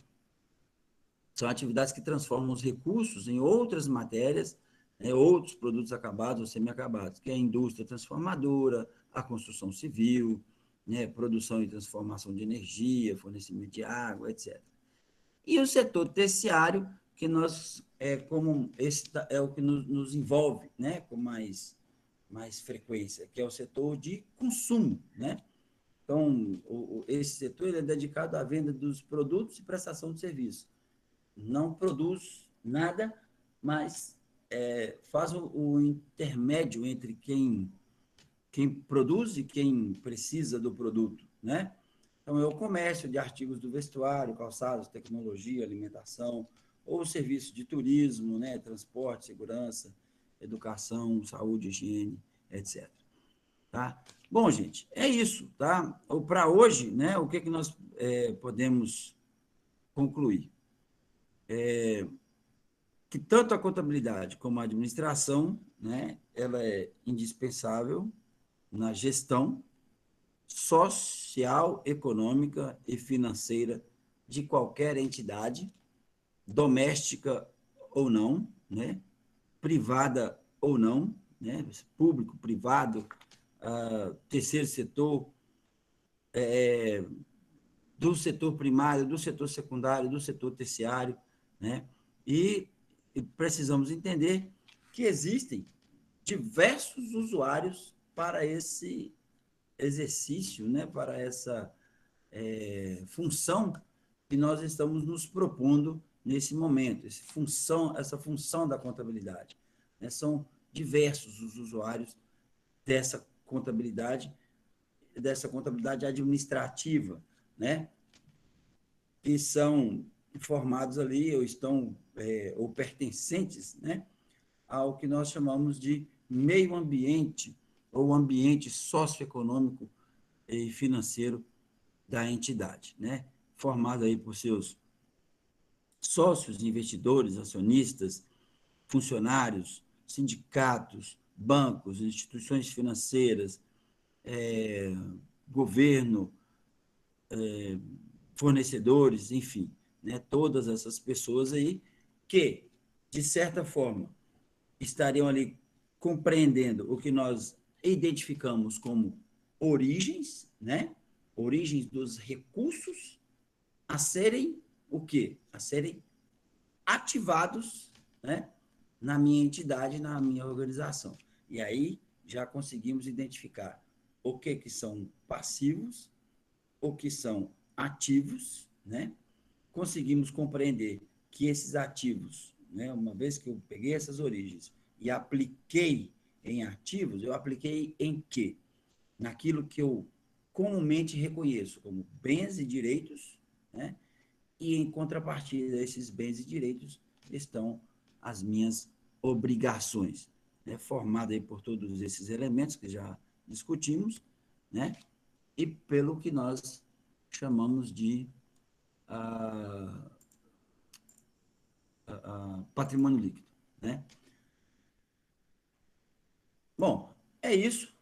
São atividades que transformam os recursos em outras matérias, né, outros produtos acabados ou semi-acabados, que é a indústria transformadora, a construção civil, né, produção e transformação de energia, fornecimento de água, etc. E o setor terciário, que nós, como esse é o que nos envolve, né, com mais frequência, que é o setor de consumo, né? Então, esse setor ele é dedicado à venda dos produtos e prestação de serviço. Não produz nada, mas faz o intermédio entre quem produz e quem precisa do produto, né? Então, é o comércio de artigos do vestuário, calçados, tecnologia, alimentação, ou serviço de turismo, né? Transporte, segurança, educação, saúde, higiene, etc. Tá? Bom, gente, é isso, tá? Para hoje, né? O que que nós podemos concluir? Que tanto a contabilidade como a administração, né? Ela é indispensável na gestão social, econômica e financeira de qualquer entidade, doméstica ou não, né? Privada ou não, né? Público, privado, terceiro setor, do setor primário, do setor secundário, do setor terciário, né? E precisamos entender que existem diversos usuários para esse exercício, né? Para essa função que nós estamos nos propondo nesse momento, essa função da contabilidade, né? São diversos os usuários dessa contabilidade administrativa, né? Que são formados ali, ou estão, ou pertencentes, né? Ao que nós chamamos de meio ambiente, ou ambiente socioeconômico e financeiro da entidade, né? Formado aí por seus sócios, investidores, acionistas, funcionários, sindicatos, bancos, instituições financeiras, governo, fornecedores, enfim, né? Todas essas pessoas aí que, de certa forma, estariam ali compreendendo o que nós identificamos como origens, né? Origens dos recursos a serem o quê? A serem ativados, né? Na minha entidade, na minha organização. E aí já conseguimos identificar o que são passivos, o que são ativos, né? Conseguimos compreender que esses ativos, né, uma vez que eu peguei essas origens e apliquei em ativos, eu apliquei em quê? Naquilo que eu comumente reconheço como bens e direitos, né? E em contrapartida a esses bens e direitos estão as minhas obrigações, né? Formada aí por todos esses elementos que já discutimos, né? E pelo que nós chamamos de patrimônio líquido, né? Bom, é isso,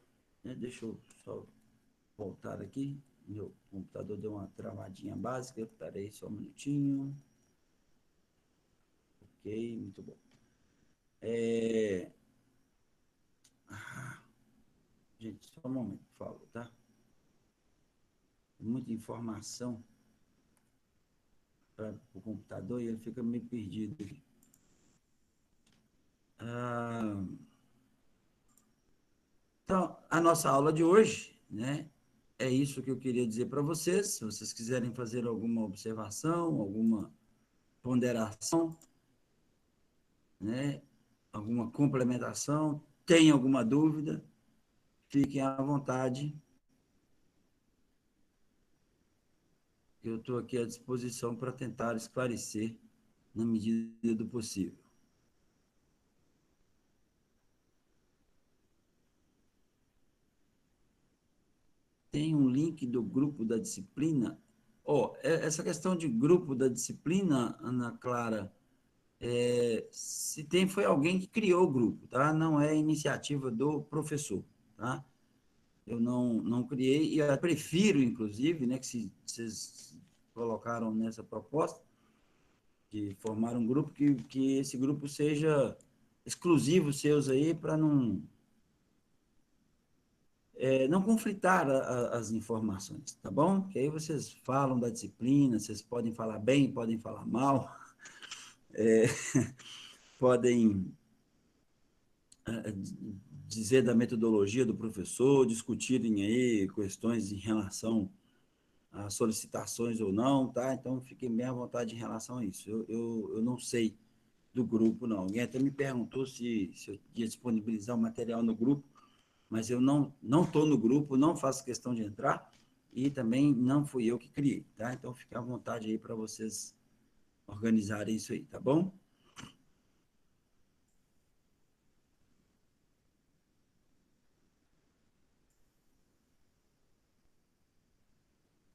né? Deixa eu só voltar aqui. Meu computador deu uma travadinha básica. Parei só um minutinho. Ok, muito bom. Gente, só um momento, por favor, tá? Muita informação para o computador e ele fica meio perdido aqui. Então, a nossa aula de hoje, né? É isso que eu queria dizer para vocês. Se vocês quiserem fazer alguma observação, alguma ponderação, né? Alguma complementação, tem alguma dúvida, fiquem à vontade. Eu estou aqui à disposição para tentar esclarecer na medida do possível. Tem um link do grupo da disciplina. Essa questão de grupo da disciplina, Ana Clara, se tem, foi alguém que criou o grupo, tá? Não é iniciativa do professor, tá? Eu não criei, e eu prefiro, inclusive, né, que se vocês colocaram nessa proposta de formar um grupo, que esse grupo seja exclusivo seus aí, para não conflitar as informações, tá bom? Que aí vocês falam da disciplina, vocês podem falar bem, podem falar mal, podem dizer da metodologia do professor, discutirem aí questões em relação a solicitações ou não, tá? Então, fiquem bem à vontade em relação a isso. Eu não sei do grupo, não. Alguém até me perguntou se eu ia disponibilizar o material no grupo, mas eu não estou no grupo, não faço questão de entrar e também não fui eu que criei, tá? Então, fique à vontade aí para vocês organizarem isso aí, tá bom?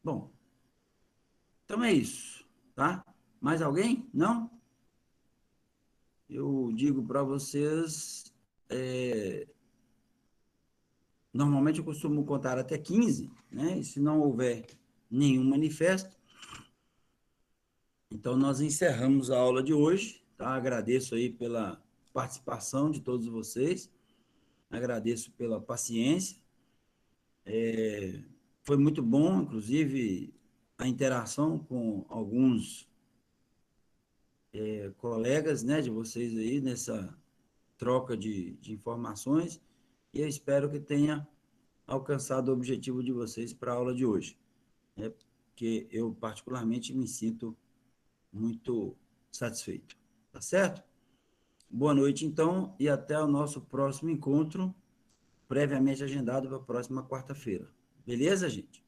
Bom, então é isso, tá? Mais alguém? Não? Eu digo para vocês, normalmente eu costumo contar até 15, né? E se não houver nenhum manifesto, então nós encerramos a aula de hoje, tá? Agradeço aí pela participação de todos vocês, agradeço pela paciência, foi muito bom, inclusive, a interação com alguns colegas, né, de vocês aí, nessa troca de informações, e eu espero que tenha alcançado o objetivo de vocês para a aula de hoje, né, porque eu, particularmente, me sinto muito satisfeito. Tá certo? Boa noite, então, e até o nosso próximo encontro, previamente agendado para a próxima quarta-feira. Beleza, gente?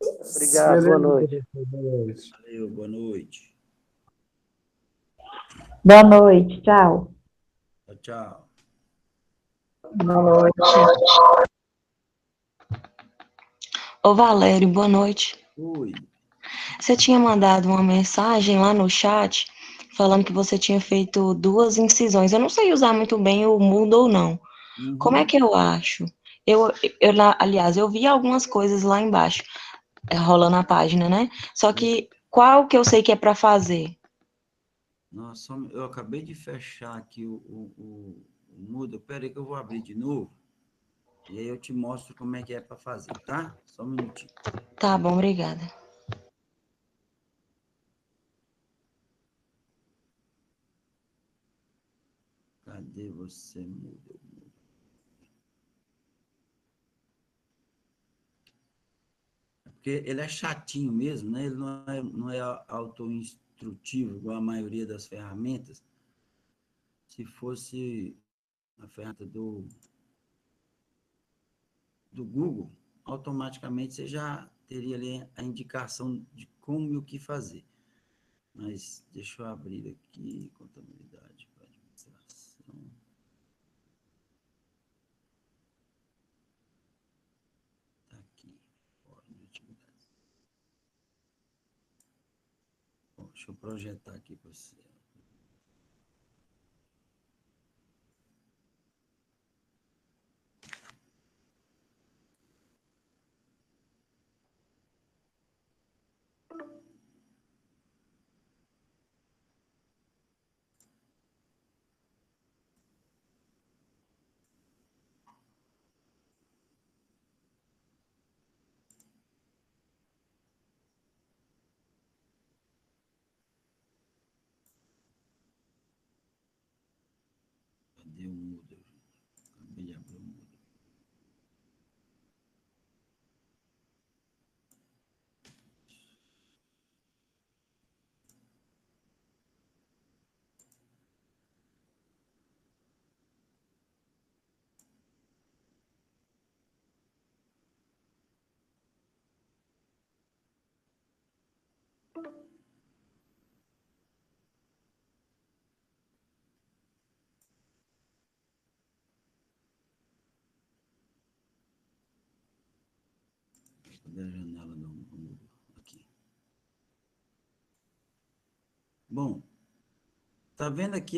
Obrigado, boa Beleza, noite. professor. Boa noite. Valeu, boa noite. Boa noite, tchau. Tchau, tchau. Boa noite. Ô Valério, boa noite. Oi. Você tinha mandado uma mensagem lá no chat falando que você tinha feito 2 incisões. Eu não sei usar muito bem o Moodle, não. Como é Uhum. que eu acho? Aliás, eu vi algumas coisas lá embaixo, rolando a página, né? Só que qual que eu sei que é para fazer? Nossa, eu acabei de fechar aqui o Moodle. Espera aí que eu vou abrir de novo. E aí eu te mostro como é que é para fazer, tá? Só um minutinho. Tá bom, obrigada. Cadê você, Moodle? Porque ele é chatinho mesmo, né? Ele não é auto-instrutivo, igual a maioria das ferramentas. Se fosse a ferramenta do Google, automaticamente você já teria ali a indicação de como e o que fazer. Mas deixa eu abrir aqui, contabilidade para administração. Está aqui, fora de atividades. Bom, deixa eu projetar aqui para você. Cadê o Moodle? Acabei de abrir o Moodle. Cadê a janela do Moodle? Aqui. Bom, tá vendo aqui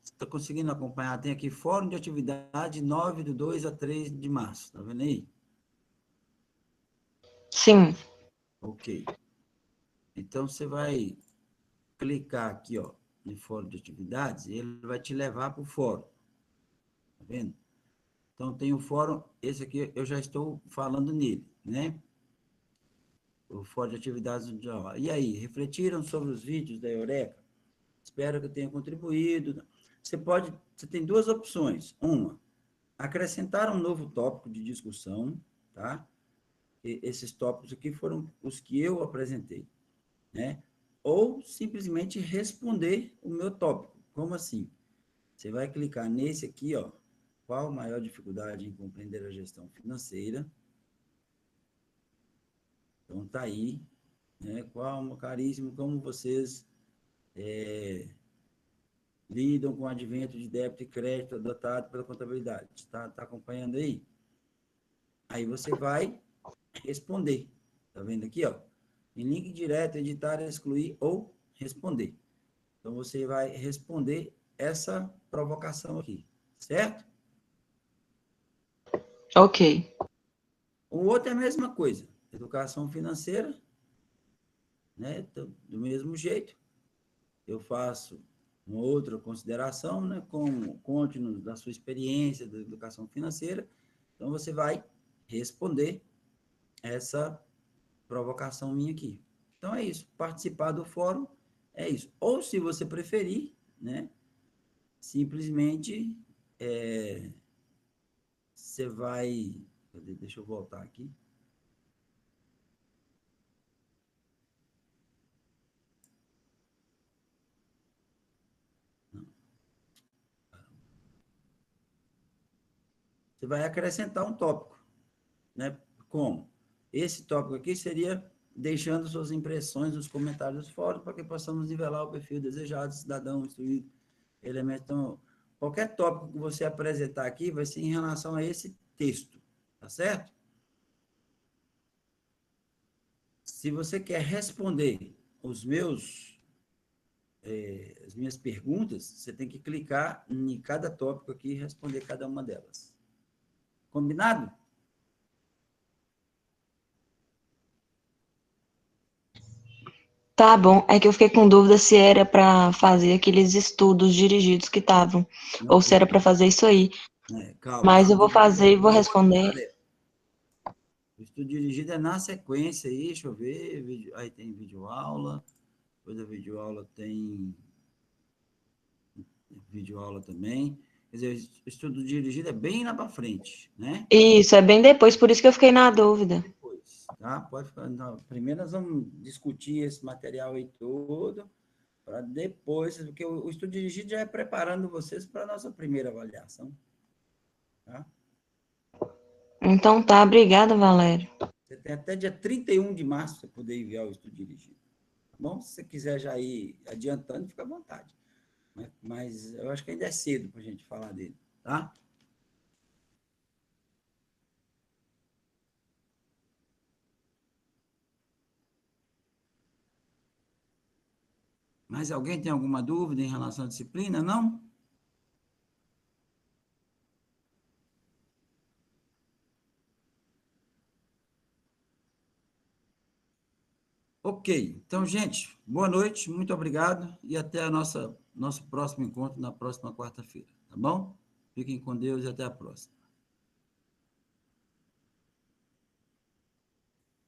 está conseguindo acompanhar? Tem aqui Fórum de Atividade 9/2 a 3 de março. Tá vendo aí? Sim. Ok. Então, você vai clicar aqui, ó, no Fórum de Atividades, e ele vai te levar para o fórum. Tá vendo? Então, tem o fórum, esse aqui eu já estou falando nele, né? O Fórum de Atividades do Java. E aí, refletiram sobre os vídeos da Eureka? Espero que eu tenha contribuído. você tem duas opções. Uma, acrescentar um novo tópico de discussão, tá? Esses tópicos aqui foram os que eu apresentei, né? Ou simplesmente responder o meu tópico. Como assim? Você vai clicar nesse aqui, ó. Qual a maior dificuldade em compreender a gestão financeira? Então, tá aí, né? Caríssimo, como vocês lidam com o advento de débito e crédito adotado pela contabilidade? Tá acompanhando aí? Aí você vai responder. Tá vendo aqui, ó? Em link direto, editar, excluir ou responder. Então, você vai responder essa provocação aqui, certo? Ok. O outro é a mesma coisa. Educação financeira, né? Então, do mesmo jeito, eu faço uma outra consideração, né? Como conte-nos da sua experiência da educação financeira. Então, você vai responder essa provocação minha aqui. Então, é isso. Participar do fórum é isso. Ou, se você preferir, né? Simplesmente, você vai... Deixa eu voltar aqui. Você vai acrescentar um tópico, né? Como? Esse tópico aqui seria deixando suas impressões nos comentários do fórum para que possamos nivelar o perfil desejado, cidadão, instruído, elemento. Então, qualquer tópico que você apresentar aqui vai ser em relação a esse texto, tá certo? Se você quer responder as minhas perguntas, você tem que clicar em cada tópico aqui e responder cada uma delas. Combinado? Tá bom. É que eu fiquei com dúvida se era para fazer aqueles estudos dirigidos que estavam, ou se era para fazer isso aí. Calma, Mas eu estudo vou fazer e dirigido vou é outra responder. tarefa. O estudo dirigido é na sequência aí, deixa eu ver, aí tem videoaula, depois da videoaula tem videoaula também. Quer dizer, o estudo dirigido é bem lá para frente, né? Isso, é bem depois, por isso que eu fiquei na dúvida. Depois, tá? Pode ficar. Não, primeiro nós vamos discutir esse material aí todo, para depois, porque o estudo dirigido já é preparando vocês para a nossa primeira avaliação, tá? Então tá, obrigada, Valério. Você tem até dia 31 de março para poder enviar o estudo dirigido. Tá bom? Se você quiser já ir adiantando, fica à vontade. Mas eu acho que ainda é cedo para a gente falar dele, tá? Mas alguém tem alguma dúvida em relação à disciplina? Não? Ok. Então, gente, boa noite, muito obrigado e até a nosso próximo encontro na próxima quarta-feira, tá bom? Fiquem com Deus e até a próxima.